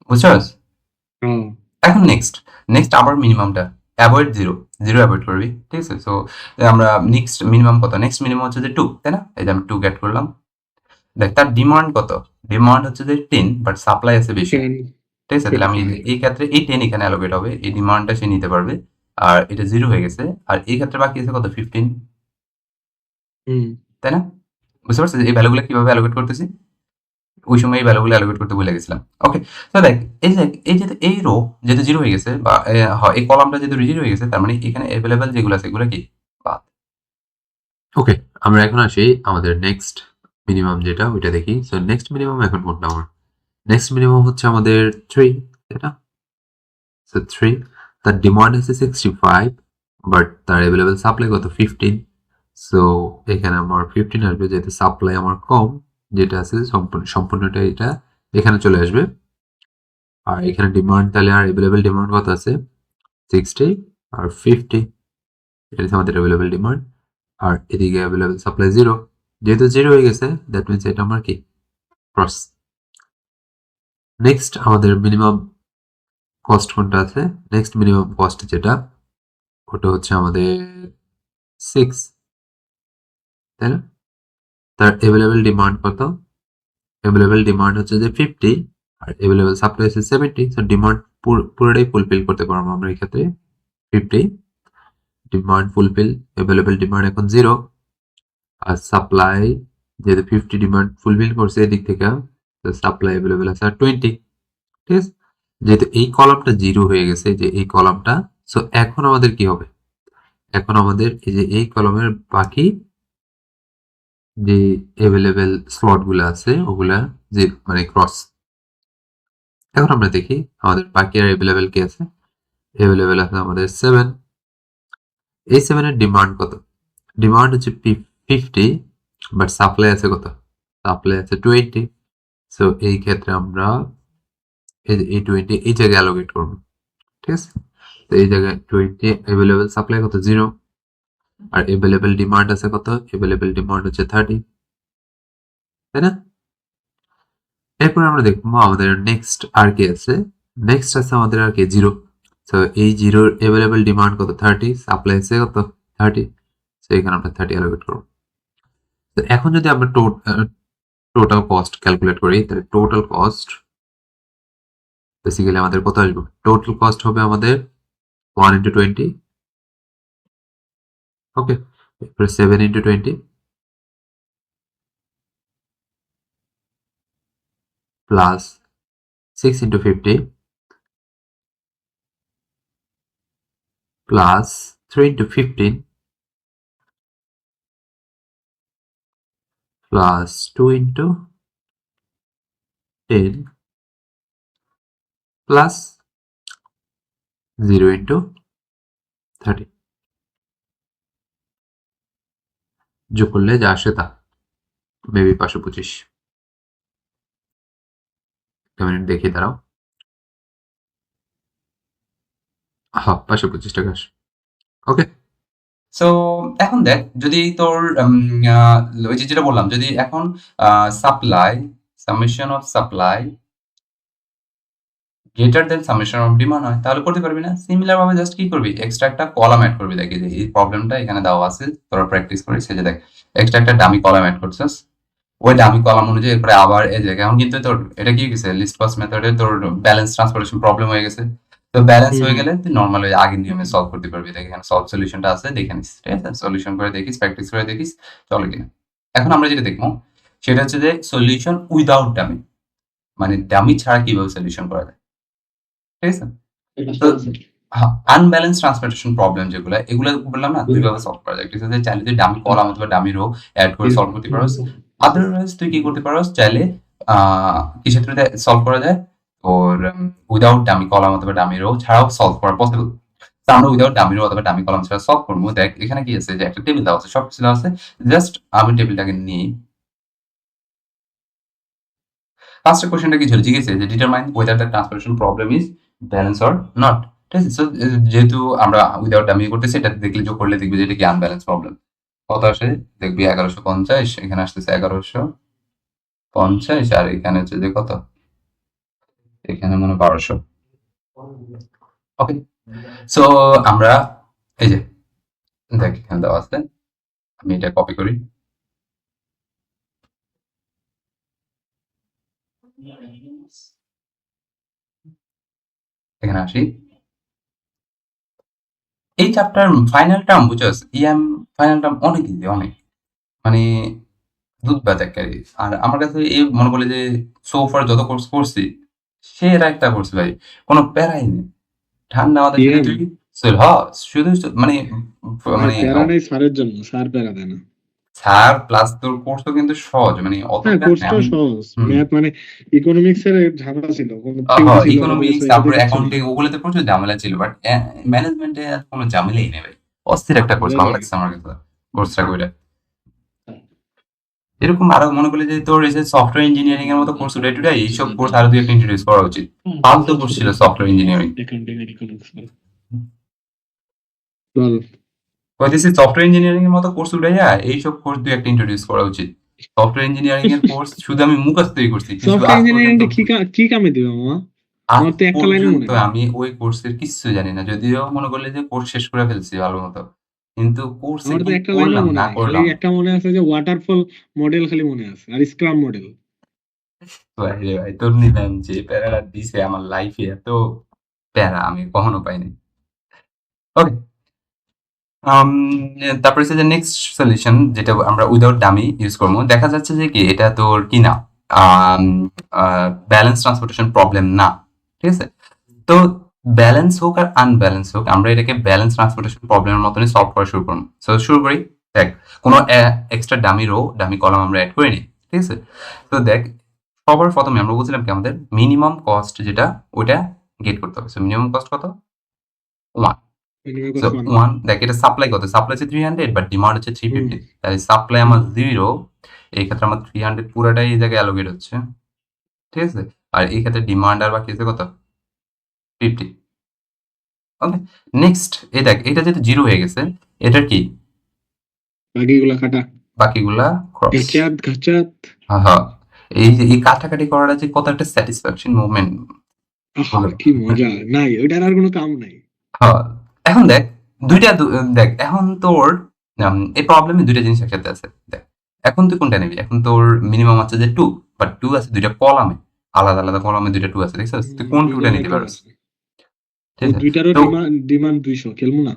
বুঝছস? হ্যাঁ এখন নেক্সট আবার মিনিমামটা অ্যাভয়েড 0, 0 অ্যাভয়েড করবি, ঠিক আছে? সো আমরা নেক্সট মিনিমাম কত? নেক্সট মিনিমাম হচ্ছে যে 2, তাই না? এই যে আমি 2 গেট করলাম। দেখ তার ডিমান্ড কত? ডিমান্ড হচ্ছে যে 10, বাট সাপ্লাই আছে বেশি, 10, ঠিক আছে? তাহলে আমি 25। এই ক্ষেত্রে এই 10 এখানে অ্যালোকেট হবে, এই ডিমান্ডটা সে নিতে পারবে। আর এটা 0 হয়ে গেছে, আর এই ক্ষেত্রে বাকি আছে কত? 15, হুম তাই না? বুঝতে পারছিস এই ভ্যালুগুলো কিভাবে অ্যালোকেট করতেছি? ওই সময় এই ভ্যালুগুলো অ্যালোকেট করতে ভুলে গেছিলাম। ওকে, তো দেখ এই যে এই রো যেহেতু 0 হয়ে গেছে বা এই কলামটা যেহেতু 0 হয়ে গেছে, তার মানে এখানে অ্যাভেলেবেল যেগুলো আছে এগুলো কি বাদ। ওকে, আমরা এখন আসি আমাদের নেক্সট মিনিমাম যেটা ওইটা দেখি। সো নেক্সট মিনিমাম এখন কোনটা? আমার নেক্সট মিনিমাম হচ্ছে আমাদের 3, তাই না? সো 3, তার ডিমান্ড আছে 65, বাট তার অ্যাভেলেবেল সাপ্লাই কত? 15। সো এখানে আমার 15 আসবে যেহেতু সাপ্লাই আমার কম, যেটা আছে সম্পূর্ণটা এটা এখানে চলে আসবে। আর এখানে ডিমান্ড তাহলে আর অ্যাভেলেবেল ডিমান্ড কত আছে? 60 আর 50, এটা হচ্ছে আমাদের অ্যাভেলেবেল ডিমান্ড। আর এদিকে অ্যাভেলেবেল সাপ্লাই 0, যেহেতু 0 হয়ে গেছে দ্যাট মিনস এটা আমার কি ক্রস। নেক্সট আমাদের মিনিমাম কস্ট কোনটা আছে? নেক্সট মিনিমাম কস্ট যেটা ওটা হচ্ছে আমাদের 6, তাই না? তার অ্যাভেলেবেল ডিমান্ড কত? অ্যাভেলেবেল ডিমান্ড হচ্ছে যে 50, আর অ্যাভেলেবেল সাপ্লাই হচ্ছে 70। সো ডিমান্ড পুরোটাই ফুলফিল করতে পারবো আমরা এই ক্ষেত্রে 50, ডিমান্ড ফুলফিল, অ্যাভেলেবেল ডিমান্ড এখন 0, আর সাপ্লাই যেহেতু 50 ডিমান্ড ফুলফিল করছে এদিক থেকে, তো সাপ্লাই অ্যাভেলেবেল আছে আর 20, ঠিক আছে? যেহেতু এই কলামটা 0 হয়ে গেছে, যে এই কলামটা, সো এখন আমাদের কি হবে? এখন আমাদের এই যে এই কলামের বাকি যে অ্যাভেলেবেল স্লট গুলো আছে ওগুলা যে মানে ক্রস। এখন আমরা দেখি আমাদের বাকি আর অ্যাভেলেবেল কি আছে। অ্যাভেলেবেল আছে আমাদের 7। এই 7 এর ডিমান্ড কত? ডিমান্ড হচ্ছে 50, বাট সাপ্লাই আছে কত? সাপ্লাই আছে 20। সো এই ক্ষেত্রে আমরা এই 20 এই জায়গায় অ্যালোকেট করবো, ঠিক আছে? তো এই জায়গায় 20, অ্যাভেলেবেল সাপ্লাই কত? 0, আর অ্যাভেলেবেল ডিমান্ড আছে কত? অ্যাভেলেবেল ডিমান্ড হচ্ছে 30, তাই না? এরপর আমরা দেখবো আমাদের নেক্সট আর কি আছে। নেক্সট আছে আমাদের আর কি 0। তো এই 0 অ্যাভেলেবেল ডিমান্ড কত? 30, সাপ্লাই আছে কত? 30। তো এখানে আমরা 30 অ্যালোকেট করবো। তো এখন যদি আমরা টোটাল কস্ট ক্যালকুলেট করি, তাহলে টোটাল কস্ট বেসিক্যালি আমাদের কত আসবে? টোটাল কস্ট হবে আমাদের 1 into 20, ওকে, এরপরে 7 into 20 plus 6 into 50 plus 3 into 15 plus 2 into 10 plus 0 into 30, যোগ করলে যা আসে তা মেবি 525। একটা মিনিট দেখি, দাঁড়াও। হ্যাঁ, 525 টাকা আসে, ওকে। সো এখন দেখ, যদি তোর ওই যে যেটা বললাম, যদি এখন supply summation of supply greater than summation of demand হয়, তাহলে করতে পারবি না? সিমিলার ভাবে জাস্ট কি করবি, এক্সট্রা একটা কলাম অ্যাড করবি। দেখি যে এই প্রবলেমটা এখানে দেওয়া আছে, তোরা প্র্যাকটিস করিস। এই যে দেখ, এক্সট্রা একটা ডামি কলাম অ্যাড করছিস, ওই ডামি কলাম অনুযায়ী এরপরে আবার এই যে এখন কিন্তু তোর এটা কি গেছে, লিস্ট কস্ট মেথডে তোর ব্যালেন্স ট্রান্সফরমেশন প্রবলেম হয়ে গেছে। তো ব্যালেন্স হয়ে গেলে তুই নর্মাল ওই আগের নিয়মে সলভ করতে পারবি। দেখ এখানে সলভ সলিউশনটা আছে, দেখে নিস, ঠিক আছে? সলিউশন করে দেখিস, প্র্যাকটিস করে দেখিস চলে কিনা। এখন আমরা যেটা দেখবো সেটা হচ্ছে যে সলিউশন উইদাউট ডামি, মানে ডামি ছাড়া কিভাবে সলিউশন করা যায়, ঠিক আছে? তো আনব্যালেন্স ট্রান্সপোর্টেশন প্রবলেম যেগুলো, এগুলো বললাম না দুইভাবে সলভ করা যায়। ঠিক আছে, চাইলে তুই ডামি কলাম অথবা ডামি রো অ্যাড করে সলভ করতে পারোস। আদারওয়াইজ তুই কি করতে পারোস, চাইলে কিসের থ্রুতে সলভ করা যায়, ওর উইদাউট ডামি কলাম অথবা ডামি রো ছাড়াও সলভ করা পসিবল। তো আমরা উইদাউট ডামি রো অথবা ডামি কলাম ছাড়া সলভ করবো। দেখ এখানে কি আছে, যে একটা টেবিল দেওয়া আছে, সব কিছু দেওয়া আছে, জাস্ট আমি টেবিলটাকে নিই। ফার্স্ট কোশ্চেনটা কি ছিল, জিজ্ঞেস যে determine weather the transportation problem is balance or not. ঠিক আছে, সো যেহেতু আমরা উইদাউট ডামি করতেছি, এটা দেখলে যোগ করলে দেখবি যে এটা কি আনব্যালেন্স প্রবলেম। কত আসে দেখবি 1150, এখানে আসতেছে 1150, আর এখানে হচ্ছে যে কত, এখানে মনে 1200। ওকে, সো আমরা এই যে দেখ এখানে দেওয়া আছে, আমি এটা কপি করি। এখানে আসি, এই চ্যাপ্টার ফাইনাল টার্ম বুঝছস, ইএম ফাইনাল টার্ম অনেক ইজি, অনেক মানে দুধ বাজারকারী। আর আমার কাছে এই মনে করলে যে সোফার যত কোর্স করছি সে এরা একটা করছে ভাই, কোনো প্যারাই নেই, ঠান্ডা মাথায় শুধু তুই শুধু মানে মানে প্যারা নাই স্যারের জন্য, স্যার প্যারা দেয় না। স্যার প্লাস তোর কোর্সও কিন্তু সহজ, মানে অত হ্যাঁ, প্যারা কোর্সটা নেই। সহজ। ম্যাথ মানে ইকোনমিক্স এর ঝামেলা ছিল, কোনো ইকোনমিক্স তারপরে অ্যাকাউন্টিং ওগুলোতে প্রচুর ঝামেলা ছিল, বাট ম্যানেজমেন্টে কোনো ঝামেলাই নেই ভাই। অস্থির একটা কোর্স, ভালো লাগছে আমার কাছে কোর্সটা কইরা। এরকম আরো মনে করলে যে তোর এই যে সফটওয়্যার ইঞ্জিনিয়ারিং এর মতো কোর্স উঠে টুটে এইসব কোর্স আরো দুই একটা ইন্ট্রোডিউস করা উচিত। ফালতু কোর্স ছিল সফটওয়্যার ইঞ্জিনিয়ারিং, কইতেছি সফটওয়্যার ইঞ্জিনিয়ারিং এর মতো কোর্স উঠে যায়, এইসব কোর্স দুই একটা ইন্ট্রোডিউস করা উচিত। সফটওয়্যার ইঞ্জিনিয়ারিং এর কোর্স শুধু আমি মুখস্থই করছি, কিন্তু সফটওয়্যার আজ ইঞ্জিনিয়ারিং পর্যন্ত কি কামে দিবে মামা? আজ আমার তো একটা লাইনে মনে পর্যন্ত আমি ওই কোর্সের কিচ্ছু জানি না, যদিও মনে করলে যে কোর্স শেষ করে ফেলছি ভালো মতো, কিন্তু কোর্সে আমার তো কি একটা লাইনও করলাম মনে না নাই, খালি করলাম। একটা মনে আছে যে ওয়াটারফল মডেল খালি মনে আছে, আর স্ক্রাম মডেল। ভাই রে ভাই, তোর নিলাম যে প্যারাটা দিছে আমার লাইফে, এত প্যারা আমি কখনো পাইনি। ওকে, তারপরে হচ্ছে যে নেক্সট সলিউশন যেটা আমরা উইদাউট ডামি ইউজ করবো। দেখা যাচ্ছে যে কি এটা তোর কি না ব্যালেন্স ট্রান্সপোর্টেশন প্রবলেম না, ঠিক আছে? তো ব্যালেন্স হোক আর আনব্যালেন্স হোক, আমরা এটাকে ব্যালেন্স ট্রান্সপোর্টেশন প্রবলেমের মতনই সলভ করা শুরু করবো। সো শুরু করি। দেখ, কোনো extra dummy row dummy column আমরা অ্যাড করিনি, ঠিক আছে? তো দেখ, সবার প্রথমে আমরা বলছিলাম কি আমাদের মিনিমাম কস্ট যেটা ওইটা গেট করতে হবে। সো মিনিমাম কস্ট কত? 1। minimum সো cost 1 1, দেখ এটা সাপ্লাই কত? সাপ্লাই হচ্ছে 300 বাট ডিমান্ড হচ্ছে 350। তাহলে সাপ্লাই আমার 0, এই ক্ষেত্রে আমার 300 পুরোটাই এই জায়গায় অ্যালোকেট হচ্ছে, ঠিক আছে? আর এই ক্ষেত্রে ডিমান্ড আর বাকি আছে কত? 50। ওকে, নেক্সট এই দেখ, এটা যেহেতু 0 হয়ে গেছে, এটার কি বাকিগুলা কাটা বাকিগুলা ক্রস। গাচাত হ্যাঁ, এই যে এই কাটাকাটি করাটা যে কত একটা স্যাটিসফ্যাকশন মুভমেন্ট। কি মজা নাই, ওইটার আর কোনো কাম নাই। হ্যাঁ, এখন দেখ দেখ এখন তোর এই প্রবলেমে দুইটা জিনিস একসাথে আছে। দেখ, এখন তুই কোনটা নিবি? এখন তোর মিনিমাম আছে যে 2, বাট 2 আছে দুইটা কলামে, আলাদা আলাদা কলামে দুইটা 2 আছে, দেখছিস? তুই কোন 2টা নিতে পারছিস? ঠিক আছে? দুইটারও তো ডিমান্ড 200, খেলবো না।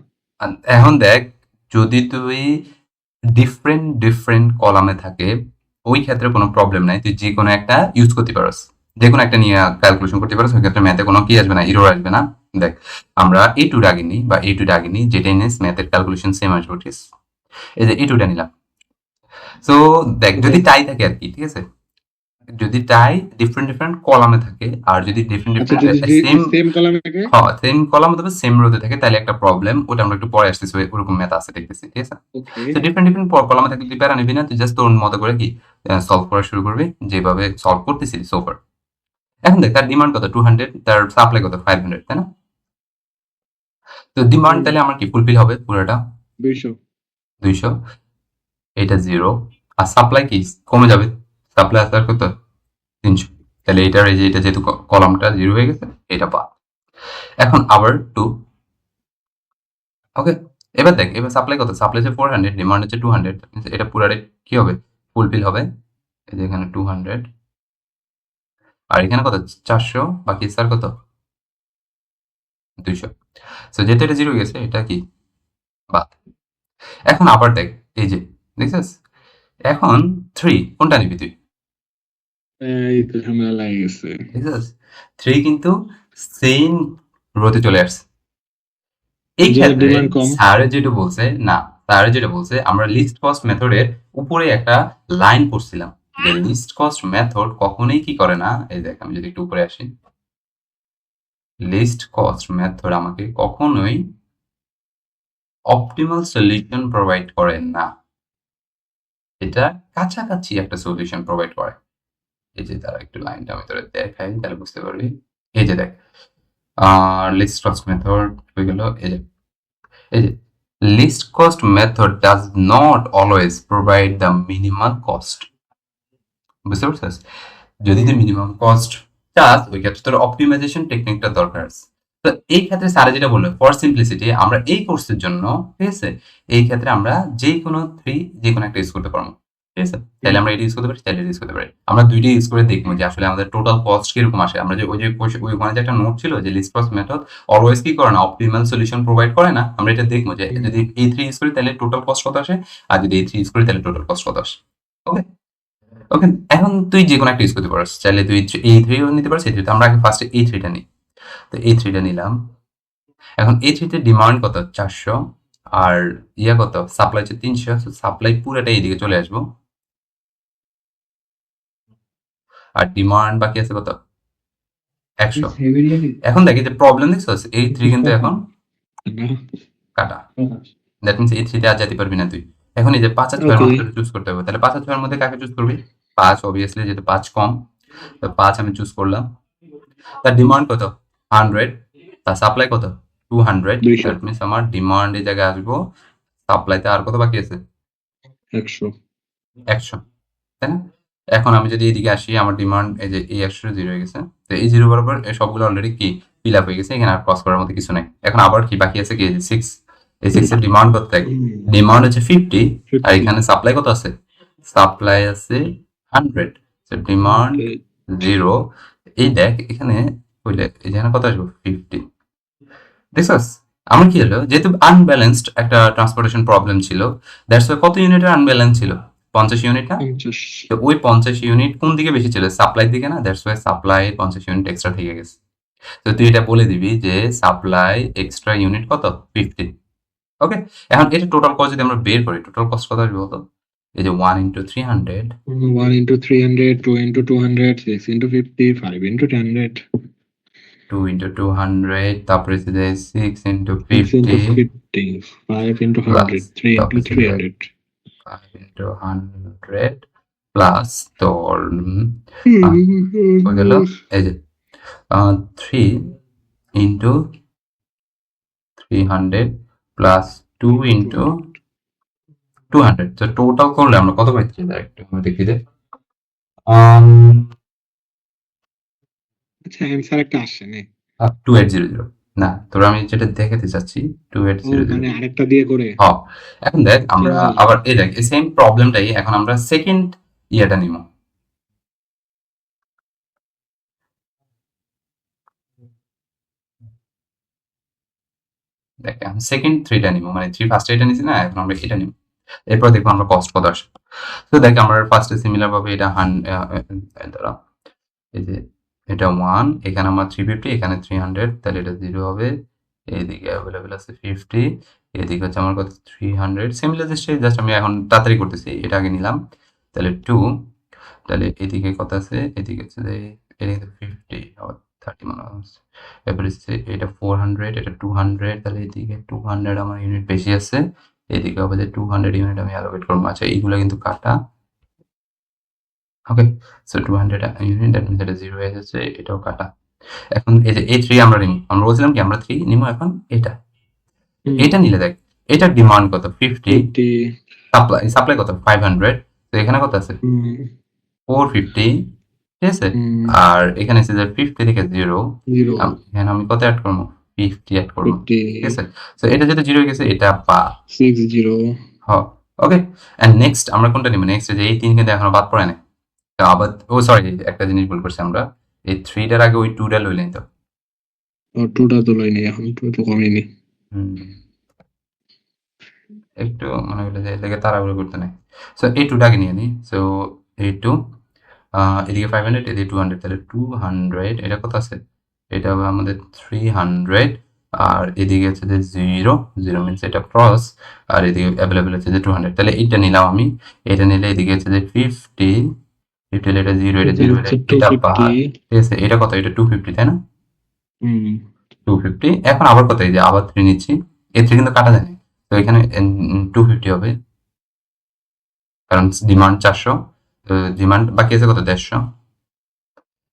এখন দেখ, যদি তুই ডিফারেন্ট কলামে থাকে, ওই ক্ষেত্রে কোনো প্রবলেম নাই, তুই যে কোনো একটা ইউজ করতে পারস, যে কোনো একটা নিয়ে ক্যালকুলেশন করতে পারস, ওই ক্ষেত্রে ম্যাথে কোনো কি আসবে না, এরর আসবে না। দেখ, আমরা A2 আগে নিই বা A2 আগে নিই, যেটা এনে ম্যাথের ক্যালকুলেশন সেম আসবে, ঠিক আছে? এই যে A2 নিলাম। সো দেখ, যদি টাই থাকে আর কি, ঠিক আছে? যদি টাই ডিফারেন্ট কলামে থাকে, আর যদি আচ্ছা, যদি সেম সেম কলামে থাকে, সেম কলাম অথবা সেম রোতে থাকে, তাহলে একটা প্রবলেম, ওটা আমরা একটু পরে আসতেছি, ওরকম ম্যাথ আছে দেখতেছি, ঠিক আছে? ওকে তো ডিফারেন্ট কলামে থাকলে তুই প্যারা নিবি না, তুই জাস্ট তোর মতো করে কি সলভ করা শুরু করবি, যেভাবে সলভ করতেছিলি সোফার। এখন দেখ, তার ডিমান্ড কত? 200, তার সাপ্লাই কত? 500, তাই না? তো ডিমান্ড তাহলে আমার কি ফুলফিল হবে পুরোটা 200, এটা 0, আর সাপ্লাই কি কমে যাবে? সাপ্লাই আসার কত? 300। তাহলে এটার এই যে এটা যেহেতু কলামটা 0 হয়ে গেছে, এটা বাদ। এখন আবার 2। ওকে, এবার দেখ, এবার সাপ্লাই কত? সাপ্লাই হচ্ছে 400, ডিমান্ড হচ্ছে 200, এটা পুরাটাই কি হবে? ফুলফিল হবে। এই যে এখানে 200, আর এখানে কত? 400, বাকি স্যার কত? 200। সো যেহেতু এটা 0 গেছে, এটা কি বাদ। এখন আবার দেখ, এই যে দেখছিস, এখন 3 কোনটা নিবি তুই? এই তো ঝামেলা লাগে গেছে। দেখছিস, 3 কিন্তু সেম রোতে চলে আসছে। এই যার ক্ষেত্রে ডিমান্ড কম, স্যারে যেটা বলছে, আমরা লিস্ট কস্ট মেথডের উপরে একটা লাইন পড়ছিলাম, যে লিস্ট কস্ট মেথড কখনোই কি করে না। এই দেখ, আমি যদি একটু উপরে আসি, লিস্ট কস্ট মেথড আমাকে কখনোই অপটিমাল সলিউশন প্রোভাইড করে না, এটা কাছাকাছি একটা সলিউশন প্রোভাইড করে। এই যে তারা একটু লাইনটা আমি তোরা দেখাই, তাহলে বুঝতে পারবি। এই যে দেখ, লিস্ট কস্ট মেথড হয়ে গেল। এই যে least cost method does not always provide the minimum cost. বুঝতে পারছিস? যদি তুই মিনিমাম কস্ট চাস, ওই ক্ষেত্রে তোর অপটিমাইজেশন টেকনিকটা দরকার আছে। তো এই ক্ষেত্রে স্যার যেটা বললো, ফর সিম্পলিসিটি আমরা এই কোর্সের জন্য, ঠিক আছে, এই ক্ষেত্রে আমরা যে কোনো একটা ইউজ করতে পারবো, ঠিক আছে? তাহলে আমরা এটা ইউজ করতে পারি, তাহলে ইউজ করতে পারি। আমরা দুইটাই ইউজ করে দেখবো যে আসলে আমাদের টোটাল কস্ট কিরকম আসে। আমরা যে ওইখানে যে একটা নোট ছিল যে লিস্ট কস্ট মেথড অলওয়েজ কি করে না, অপটিমাল সলিউশন প্রোভাইড করে না, আমরা এটা দেখবো যে যদি A3 ইউজ করি তাহলে টোটাল কস্ট কত আসে, আর যদি A3 ইউজ করি তাহলে টোটাল কস্ট কত আসে। ওকে, ওকে, এখন তুই যে কোনো একটা ইউজ করতে পারিস, চাইলে তুই A3 নিতে পারিস। A3 আমরা আগে ফার্স্টে A3টা নিই। তো A3টা নিলাম। এখন A3তে ডিমান্ড কত? 400, আর কত? সাপ্লাই হচ্ছে 300। সাপ্লাই পুরোটাই এদিকে চলে আসবো, আর ডিমান্ড বাকি আছে কত? 100। এখন দেখি যে প্রবলেম দেখছিস, A3 কিন্তু এখন কাটা, দ্যাট মিনস A3তে আর যেতে পারবি না তুই। এখন এই যে 5 আর 6 এর মধ্যে চুজ করতে হবে, তাহলে 5 আর 6 এর মধ্যে কাকে চুজ করবি? 5 অবভিয়াসলি, যেহেতু 5 কম, তো 5 আমি চুজ করলাম। তার ডিমান্ড কত? 100, তার সাপ্লাই কত? 200। দ্যাট মিনস আমার ডিমান্ড এই জায়গায় আসবো, সাপ্লাইতে আর কত বাকি আছে? 100, তাই না? এখন আমি যদি এদিকে আসি, আমার ডিমান্ড এই যে এই 100 0 হয়ে গেছে। তো এই 0 বরাবর এই সবগুলো অলরেডি কি ফিল আপ হয়ে গেছে, এখানে আর ক্রস করার মতো কিছু নাই। এখন আবার কি বাকি আছে? কি 6, এই 6 এর ডিমান্ড কত থাকে? ডিমান্ড হচ্ছে 50, আর এখানে সাপ্লাই কত আছে? সাপ্লাই আছে 100। So demand 0। এই দেখ, এখানে হইলে এখানে কত আসবে? 50। দেখছস আমার কি হলো, যেহেতু আনব্যালেন্সড একটা ট্রান্সপোর্টেশন প্রবলেম ছিল, দ্যাটস ওয়াই কত ইউনিটের আনব্যালেন্স ছিল? 50 ইউনিট না? তো ওই 50 ইউনিট কোন দিকে বেশি ছিল? সাপ্লাই দিকে না? That's why supply 50 unit extra থেকে গেছে। তো তুই এটা বলে দিবি যে সাপ্লাই এক্সট্রা ইউনিট কত 50। ওকে, এখন এটা টোটাল কস্ট যদি আমরা বের করি, টোটাল কস্ট কত আসবে বলতো? এই যে 1 into 300, 1 into 300, 2 into 200, 6 into 50, 5 into 100, 2 into 200, তারপরে হচ্ছে যে 6 into 6 into 50 50, 5 into plus 100, 3 into তারপরে হচ্ছে যে 300. 5 into 100 প্লাস তোর হয়ে গেল এই যে 3 into 300 প্লাস 2 into 200। তো টোটাল করলে আমরা কত পাইছি একটু আমরা দেখি যে আচ্ছা, অ্যান্সার একটা আসছে না। 2800। না, তোর আমি যেটা দেখাতে চাচ্ছি ও 2800। মানে আরেকটা দিয়ে করে। হ্যাঁ, এখন দেখ আমরা হুম। আবার এই দেখ এই সেম প্রবলেমটাই এখন আমরা সেকেন্ড ইয়েটা নিব। দেখ এখন সেকেন্ড থ্রিটা নিব, মানে থ্রি ফার্স্ট এটা নিছি না, এখন আমরা এটা নিব। এরপর দেখবো আমরা কস্ট কত আসে। তো দেখ আমরা ফার্স্টে সিমিলার ভাবে এটা দাঁড়া, এই যে এটা 1, এখানে আমার 350, এখানে 300, তাহলে এটা 0 হবে। এইদিকে অ্যাভেলেবেল আছে 50, এদিকে হচ্ছে আমার কত 300। সিমিলার জাস্ট আমি এখন তাড়াতাড়ি করতেছি, এটা আগে নিলাম। তাহলে 2, তাহলে এদিকে কত আছে, এদিকে হচ্ছে যে এদিকে 50 আবার 30 মনে হচ্ছে। এরপরে হচ্ছে এটা 400, এটা 200, তাহলে এদিকে 200 আমার ইউনিট বেশি আছে। এদিকে হবে যে 200 ইউনিট আমি অ্যালোকেট করবো। আচ্ছা, এইগুলো কিন্তু কাটা। ওকে, সো 200 ইউনিট, দ্যাট মিন্স এটা 0 হয়ে যাচ্ছে, এটাও কাটা। এখন এই যে এই 3 আমরা নিব, আমরা বলছিলাম কি আমরা 3 নিব। এখন এটা নিলে দেখ এটার ডিমান্ড কত 50, 50, সাপ্লাই কত 500, তো এখানে কত আছে 450, ঠিক আছে। আর এখানে আছে যে 50 থেকে 0, 0, এখানে আমি কত অ্যাড করবো 50 অ্যাড করবো, 50, ঠিক আছে। তো এটা যেটা 0 হয়ে গেছে এটা বা 60, ওকে। এন্ড নেক্সট আমরা কোনটা নিব? নেক্সট যে এই 3 কিন্তু এখনো বাদ পড়ে নাই। তো আবার সরি, একটা জিনিস ভুল করছি আমরা, এই 3টার আগে ওই 2টা লইলেন তো। ও 2টা তো লইনি, এখন 2 তো কমেনি। একটু মনে হলো যে এটাকে তাড়াহুড়ো করতে নাই। সো এই 2টাকে নিয়ে নিই। সো এই 2, এদিকে 500, এদিকে 200, তাহলে 200 এটা কত আছে? এটা হবে আমাদের 300, আর এদিকে হচ্ছে যে 0 মিনস এটা ক্রস, আর এদিকে অ্যাভেলেবেল হচ্ছে যে 200, তাহলে এইটা নিলাম আমি। এটা নিলে এদিকে হচ্ছে যে 50, হলে এটা 0, এটা 0 হলে এটা বাদ, ঠিক আছে। এটা কত? এটা 250, তাই না? 250। এখন আবার কত? এই যে আবার 3 নিচ্ছি, এই 3 কিন্তু কাটা যায় না, তো এখানে 250 হবে, কারণ ডিমান্ড 400, তো ডিমান্ড বাকি আছে কত 150।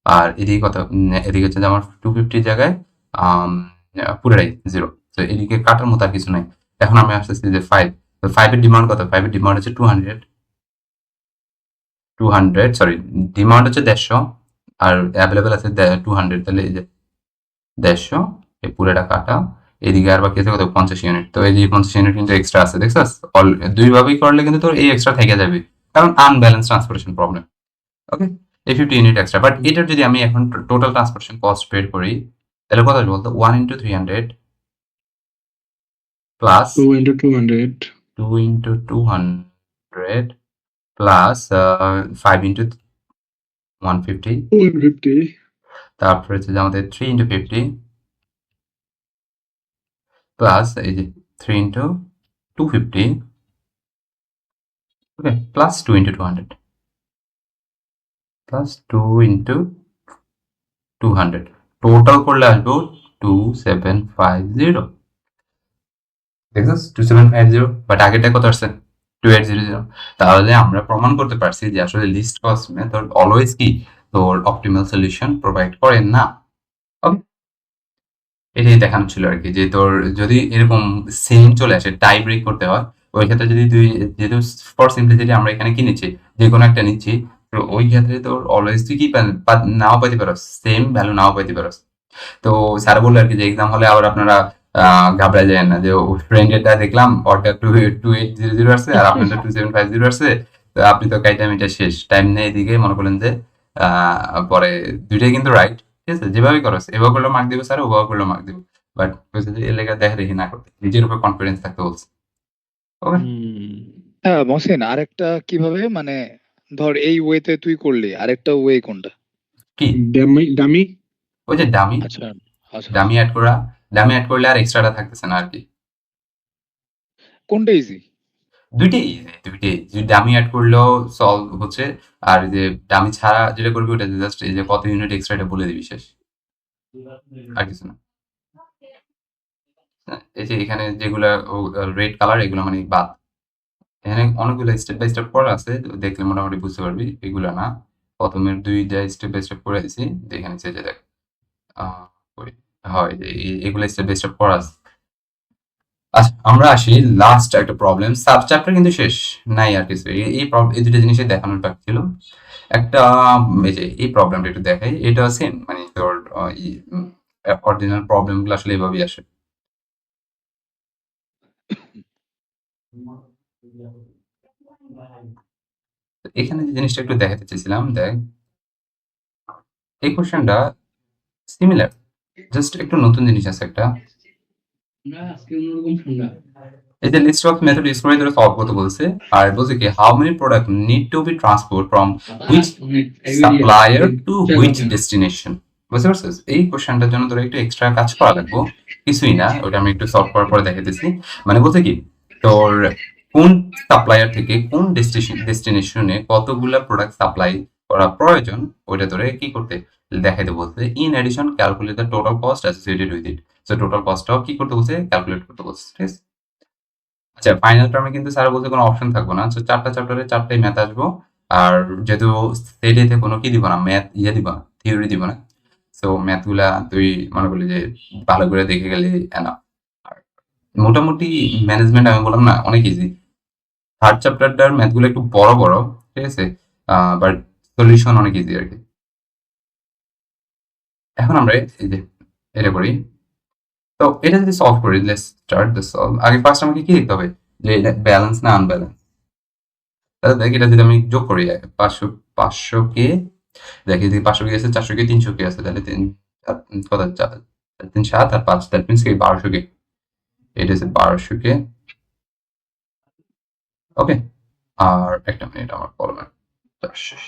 আর এদিকে কত? এদিকে হচ্ছে যে আমার 250 জায়গায় পুরোটাই 0, তো এদিকে কাটার মতো আর কিছু নাই। এখন আমি আসতেছি যে 5, তো 5 এর ডিমান্ড কত? 5 এর ডিমান্ড হচ্ছে 200, সরি, ডিমান্ড হচ্ছে 150 আর অ্যাভেলেবেল আছে 200, তাহলে এই যে 150 এই পুরোটা কাটা, এদিকে আর বাকি আছে কত 50 ইউনিট। তো এই যে 50 ইউনিট কিন্তু এক্সট্রা আছে, দেখছস? দুই ভাবেই করলে কিন্তু তোর এই এক্সট্রা থেকে যাবে, কারণ আনব্যালেন্স ট্রান্সপোর্টেশন প্রবলেম। ওকে, এই 50 ইউনিট এক্সট্রা, বাট এটার যদি আমি এখন টোটাল ট্রান্সপোর্টেশন কস্ট বের করি, তাহলে কত আসবে বলতো? 1 into 300 plus 2 into 200, 2 into 200 plus 5 into 150, 150, তারপরে হচ্ছে যে আমাদের 3 into 50 প্লাস এই যে 3 into 250, okay, plus 2 into 200 plus 2 into 200, total করলে আসবো 2750। দেখছিস 2750, বাট আগেরটা কত আসছে 2800। তাহলে আমরা প্রমাণ করতে পারছি যে আসলে লিস্ট কস্ট মেথড অলওয়েজ কি তোর অপটিমাল সলিউশন প্রোভাইড করে না। ওকে, এটাই দেখানো ছিল আর কি, যে তোর যদি এরকম সেম চলে আসে টাই ব্রেক করতে হয়, ওই ক্ষেত্রে যদি তুই, যেহেতু ফর সিম্পলিসিটি আমরা এখানে কি নিচ্ছি, যে কোনো একটা নিচ্ছি, তো ওই ক্ষেত্রে তোর অলওয়েজ তুই কি নাও পাইতে পারস, সেম ভ্যালু নাও পাইতে পারস। তো স্যার বললো আর কি যে এক্সাম হলে আবার আপনারা ঘাবড়ায় যায় না, যে ফ্রেন্ডেরটা দেখলাম ওটা 2800 আসছে আর আপনার 2750 আসছে, তো আপনি তো কাইটা এটা শেষ টাইম নেই, এদিকে মনে করলেন যে পরে দুইটাই কিন্তু রাইট, ঠিক আছে। যেভাবে করো এভাবে করলে মার্ক দিব স্যার, ওভাবে করলে মার্ক দিব, বাট বলছে যে এর লেগে দেখা দেখি না করতে, নিজের উপর কনফিডেন্স থাকতে বলছে। ওকে, হ্যাঁ মহসিন, আরেকটা কিভাবে মানে ধর এই ওয়েতে তুই করলি, আরেকটা ওয়ে কোনটা? কি ডামি, ওই যে ডামি আচ্ছা আচ্ছা ডামি অ্যাড করলে আর এক্সট্রাটা থাকতেছে না আর কি। কোনটা ইজি? দুইটাই easy, দুইটাই যে ডামি অ্যাড করলেও সলভ হচ্ছে, আর এই যে ডামি ছাড়া যেটা করবি ওটা জাস্ট এই যে কত ইউনিট এক্সট্রা এটা বলে দিবি, শেষ, আর কিছু না। হ্যাঁ, এই যে এখানে যেগুলা রেড কালার এগুলো মানে বাদ, এখানে অনেকগুলো স্টেপ বাই স্টেপ করা আছে, তো দেখলে মোটামুটি বুঝতে পারবি এগুলো না। প্রথমের দুইটা স্টেপ বাই স্টেপ করে দিছি, দেখে নিচ্ছে যে দেখ ওই হয় যে এগুলো স্টেপ বাই স্টেপ করা আছে। আচ্ছা, আমরা আসি লাস্ট একটা প্রবলেম, সাব চ্যাপ্টার কিন্তু শেষ নাই আর কিছু, এই দুটো জিনিসই দেখানোর বাকি ছিল। একটা এই যে এই প্রবলেমটা একটু দেখাই, এটা সেম মানে তোর অরিজিনাল প্রবলেমগুলো আসলে এভাবেই আসে। তো এখানে যে জিনিসটা একটু দেখাতে চেয়েছিলাম, দেখ এই কোশ্চেনটা সিমিলার, জাস্ট একটু নতুন জিনিস আছে একটা। এই যে লিস্ট অফ মেথড ইউজ করে ধরে সলভ করতে বলছে, আর বলছে কি how many product need to be transport from which supplier to which destination. বুঝতে পারছিস? এই কোশ্চেনটার জন্য তোর একটু এক্সট্রা কাজ করা লাগবে, কিছুই না, ওটা আমি একটু সলভ করার পরে দেখাইতেছি। মানে বলতে কি তোর কোন সাপ্লায়ার থেকে কোন ডেস্টিনেশনে কতগুলা প্রোডাক্ট সাপ্লাই করা প্রয়োজন, ওইটা তোরে কি করতে দেখাইতে বলছে। In addition calculate the total cost associated with it. So total কস্টটাও কি করতে বলছে, ক্যালকুলেট করতে বলছে, ঠিক আছে? আচ্ছা, ফাইনাল টার্মে কিন্তু স্যার বলতে কোনো অপশন থাকবে না, তো চারটা চ্যাপ্টারে চারটাই ম্যাথ আসবো। আর যেহেতু সেটেতে কোনো কি দিব না, ম্যাথ দিব না, থিওরি দিব না, সো ম্যাথগুলা তুই মনে করলি যে ভালো করে দেখে গেলে এনা। মোটামুটি ম্যানেজমেন্ট আমি বললাম না অনেক ইজি, থার্ড চ্যাপ্টারটার ম্যাথগুলো একটু বড় বড়, ঠিক আছে, বাট সলিউশন অনেক ইজি আর কি। এখন আমরা এই যে এটা করি, তো এটা যদি সলভ করি, লেটস স্টার্ট দ্য সলভ। আগে ফার্স্ট আমাকে কি লিখতে হবে, যে এটা ব্যালেন্স না আনব্যালেন্স। তাহলে দেখ এটা যদি আমি যোগ করি 500 কে, দেখি যদি 500 কে আছে, 400 কে, 300 কে আছে, তাহলে কত 3 7 আর 5, দ্যাট মিনস কি 1200 কে, এটা হচ্ছে 1200 কে। ওকে, আর একটা মিনিট আমার কলমে শেষ।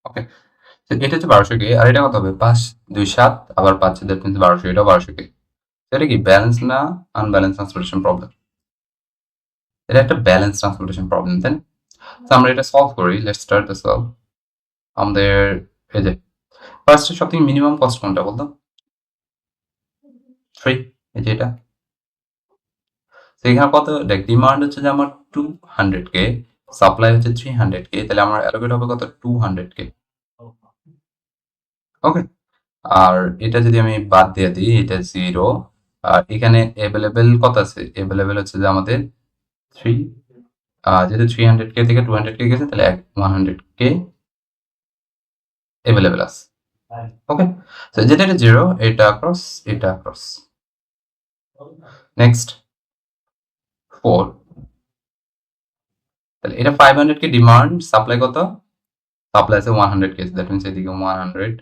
ওকে, এটা হচ্ছে 1200 কে, আর এটা কত হবে 5 2 7 আবার 5 দ্যাট মিনস 1200, এটা 1200 কে। এটা কি ব্যালেন্স না আনব্যালেন্স ট্রান্সপোর্টেশন প্রবলেম? এটা একটা ব্যালেন্স ট্রান্সপোর্টেশন প্রবলেম, তাই না? তো আমরা এটা সলভ করি, লেটস স্টার্ট দ্য সলভ। আমাদের এই যে ফার্স্ট সবথেকে মিনিমাম কস্ট কোনটা বলতো? 3, এই যে এটা। তো এখানে কত দেখ, ডিমান্ড হচ্ছে যে আমার 200 কে, সাপ্লাই হচ্ছে 300 কে, তাহলে আমার অ্যালোকেট হবে কত 200 কে। ওকে, আর এটা যদি আমি বাদ দিয়ে দিই, এটা 0, আর এখানে অ্যাভেলেবেল কত আছে, অ্যাভেলেবেল হচ্ছে যে আমাদের 3, যেহেতু 300 কে থেকে 200 কে গেছে, তাহলে 100 কে অ্যাভেলেবেল আছে। ওকে, তো যেটা এটা 0, এটা ক্রস, এটা ক্রস। নেক্সট 4, তাহলে এটা 500 কে ডিমান্ড, সাপ্লাই কত, সাপ্লাই আছে 100 কে, দ্যাট মিনস এদিকে 100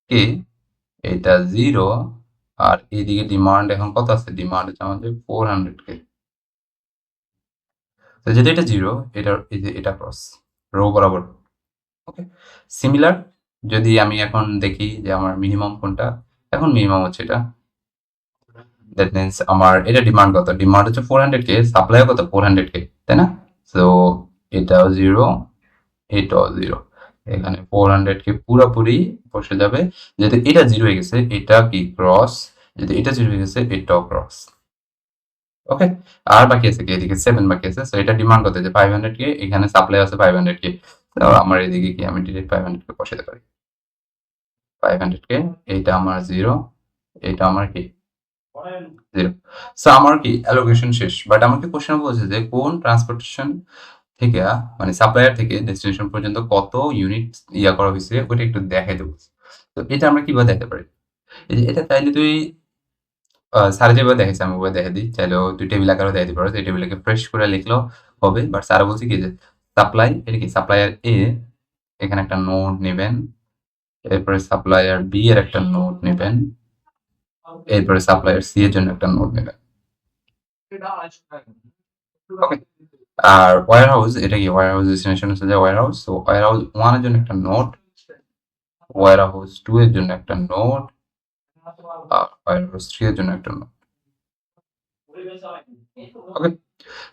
কে, এটা 0, আর এদিকে ডিমান্ড এখন কত আছে, ডিমান্ড হচ্ছে আমাদের 400 কে। তো যেটা এটা 0, এটা এই যে এটা ক্রস, রো বরাবর। ওকে, সিমিলার যদি আমি এখন দেখি যে আমার মিনিমাম কোনটা, এখন মিনিমাম হচ্ছে এটা, দ্যাট মিনস আমার এটা ডিমান্ড কত, ডিমান্ড হচ্ছে 400 কে, সাপ্লাই কত 400 কে, তাই না? সো এটাও 0, এটাও 0, এখানে 400 কে পুরোপুরি বসে যাবে। যেহেতু এটা 0 হয়ে গেছে, এটা কি ক্রস, যেহেতু এটা 0 হয়ে গেছে, এটাও ক্রস। ওকে, আর বাকি আছে কি, এদিকে 7 বাকি আছে। সো এটা ডিমান্ড কত, যে 500 কে, এখানে সাপ্লাই আছে 500 কে, তো আমার এদিকে কি আমি ডিরেক্ট 500 কে বসাতে পারি, 500 কে, এইটা আমার 0, এইটা আমার কি 0। সো আমার কি অ্যালোকেশন শেষ, বাট আমাকে কোশ্চেন বলছে যে কোন ট্রান্সপোর্টেশন থেকে মানে সাপ্লায়ার থেকে ডেস্টিনেশন পর্যন্ত কত ইউনিট ইয়া করা হয়েছে, ওটা একটু দেখাই দেবো। তো এটা আমরা কিভাবে দেখাতে পারি, এই যে এটা চাইলে তুই স্যার যেভাবে দেখাইছে আমি ওভাবে দেখে দিই, চাইলেও তুই টেবিল আকারেও দেখে দিতে পারো, এই টেবিলকে ফ্রেশ করে লিখলেও হবে। বাট স্যার বলছে কি যে সাপ্লাই, এটা কি সাপ্লায়ার এ, এখানে একটা নোড নেবেন, এরপরে সাপ্লায়ার বি এর একটা নোড নেবেন, এরপরে সাপ্লায়ার সি এর জন্য একটা নোট নেবেন। ওকে, আর ওয়্যার হাউস, এটা কি ওয়্যার হাউস ডেস্টিনেশন হচ্ছে যে ওয়্যার হাউস, তো ওয়্যার হাউস 1 এর জন্য একটা নোট, ওয়্যার হাউস 2 এর জন্য একটা নোট, আর ওয়্যার হাউস 3 এর জন্য একটা নোট। ওকে,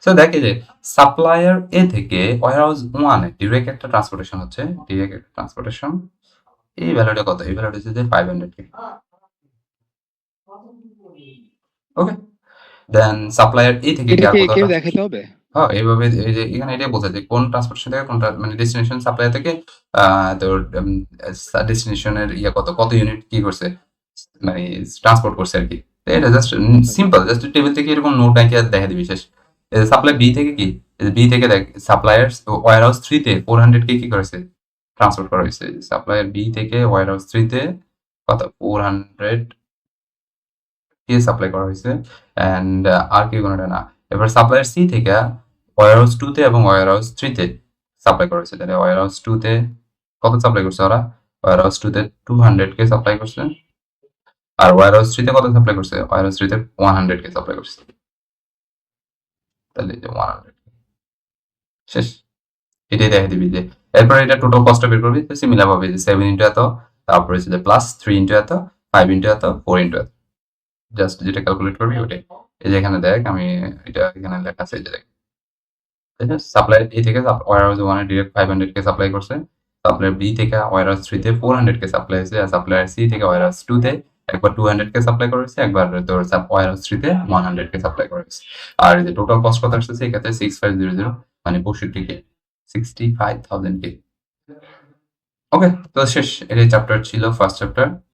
সো দেখে যে সাপ্লায়ার এ থেকে ওয়্যার হাউস 1 এ ডিরেক্ট একটা ট্রান্সপোর্টেশন হচ্ছে, ডিরেক্ট একটা ট্রান্সপোর্টেশন, এই ভ্যালুটা কত? এই ভ্যালুটা হচ্ছে যে 500 কে। ওকে, দেন সাপ্লায়ার এ থেকে এটা আর কি কোথাও কেউ দেখাতে হবে? হ্যাঁ, এইভাবে এই যে এখানে এটাই বোঝা যায় কোন ট্রান্সপোর্টেশন থেকে কোনটা, মানে ডেস্টিনেশন সাপ্লাই থেকে তোর ডেস্টিনেশনের ইয়ে কত ইউনিট কি করছে, মানে ট্রান্সপোর্ট করছে আর কি। তো এটা জাস্ট সিম্পল, জাস্ট টেবিল থেকে এরকম নোট আঁকে দেখা দিবি শেষ। সাপ্লাই বি থেকে কি, বি থেকে দেখ সাপ্লায়ার ওয়্যার হাউস 3 তে 400 কে কি করেছে, ট্রান্সপোর্ট করা হয়েছে। সাপ্লায়ার বি থেকে ওয়্যার হাউস 3 তে কত 400 কে সাপ্লাই করা হয়েছে, এন্ড আর কি কোনটা না। এবার সাপ্লায়ার সি থেকে ওয়্যার হাউস 2 তে এবং ওয়্যার হাউস 3 তে সাপ্লাই করা হয়েছে। তাহলে ওয়্যার হাউস 2 তে কত সাপ্লাই করছে ওরা? ওয়্যার হাউস 2 তে 200 কে সাপ্লাই করছে, আর ওয়্যার হাউস 3 তে কত সাপ্লাই করছে? ওয়্যার হাউস 3 তে 100 কে সাপ্লাই করছে। তাহলে এই যে 100 শেষ, এটাই দেখা দিবি যে এরপর এটা টোটাল কস্টটা বের করবি, তো সিমিলার ভাবে যে 7 ইনটু এত, তারপরে হচ্ছে যে প্লাস 3 ইনটু এত, 5 ইনটু এত, 4 ইনটু এত, জাস্ট যেটা ক্যালকুলেট করবি ওটাই। এই যে এখানে দেখ আমি এটা এখানে লেখা আছে, এই যে দেখ সাপ্লাই এ থেকে ওয়্যার হাউস 1 এ ডিরেক্ট 500 কে সাপ্লাই করছে, সাপ্লায়ার বি থেকে ওয়্যার হাউস 3 তে 400 কে সাপ্লাই হয়েছে, আর সাপ্লায়ার সি থেকে ওয়্যার হাউস 2 তে একবার 200 কে সাপ্লাই করা হয়েছে, একবার তোর ওয়্যার হাউস 3 তে 100 কে সাপ্লাই করা হয়েছে। আর এই যে টোটাল কস্ট কত আসছে এক্ষেত্রে 6500, মানে 65 কে, 65,000 কে। ওকে, তো শেষ, এটাই চ্যাপ্টার ছিল, ফার্স্ট চ্যাপ্টার।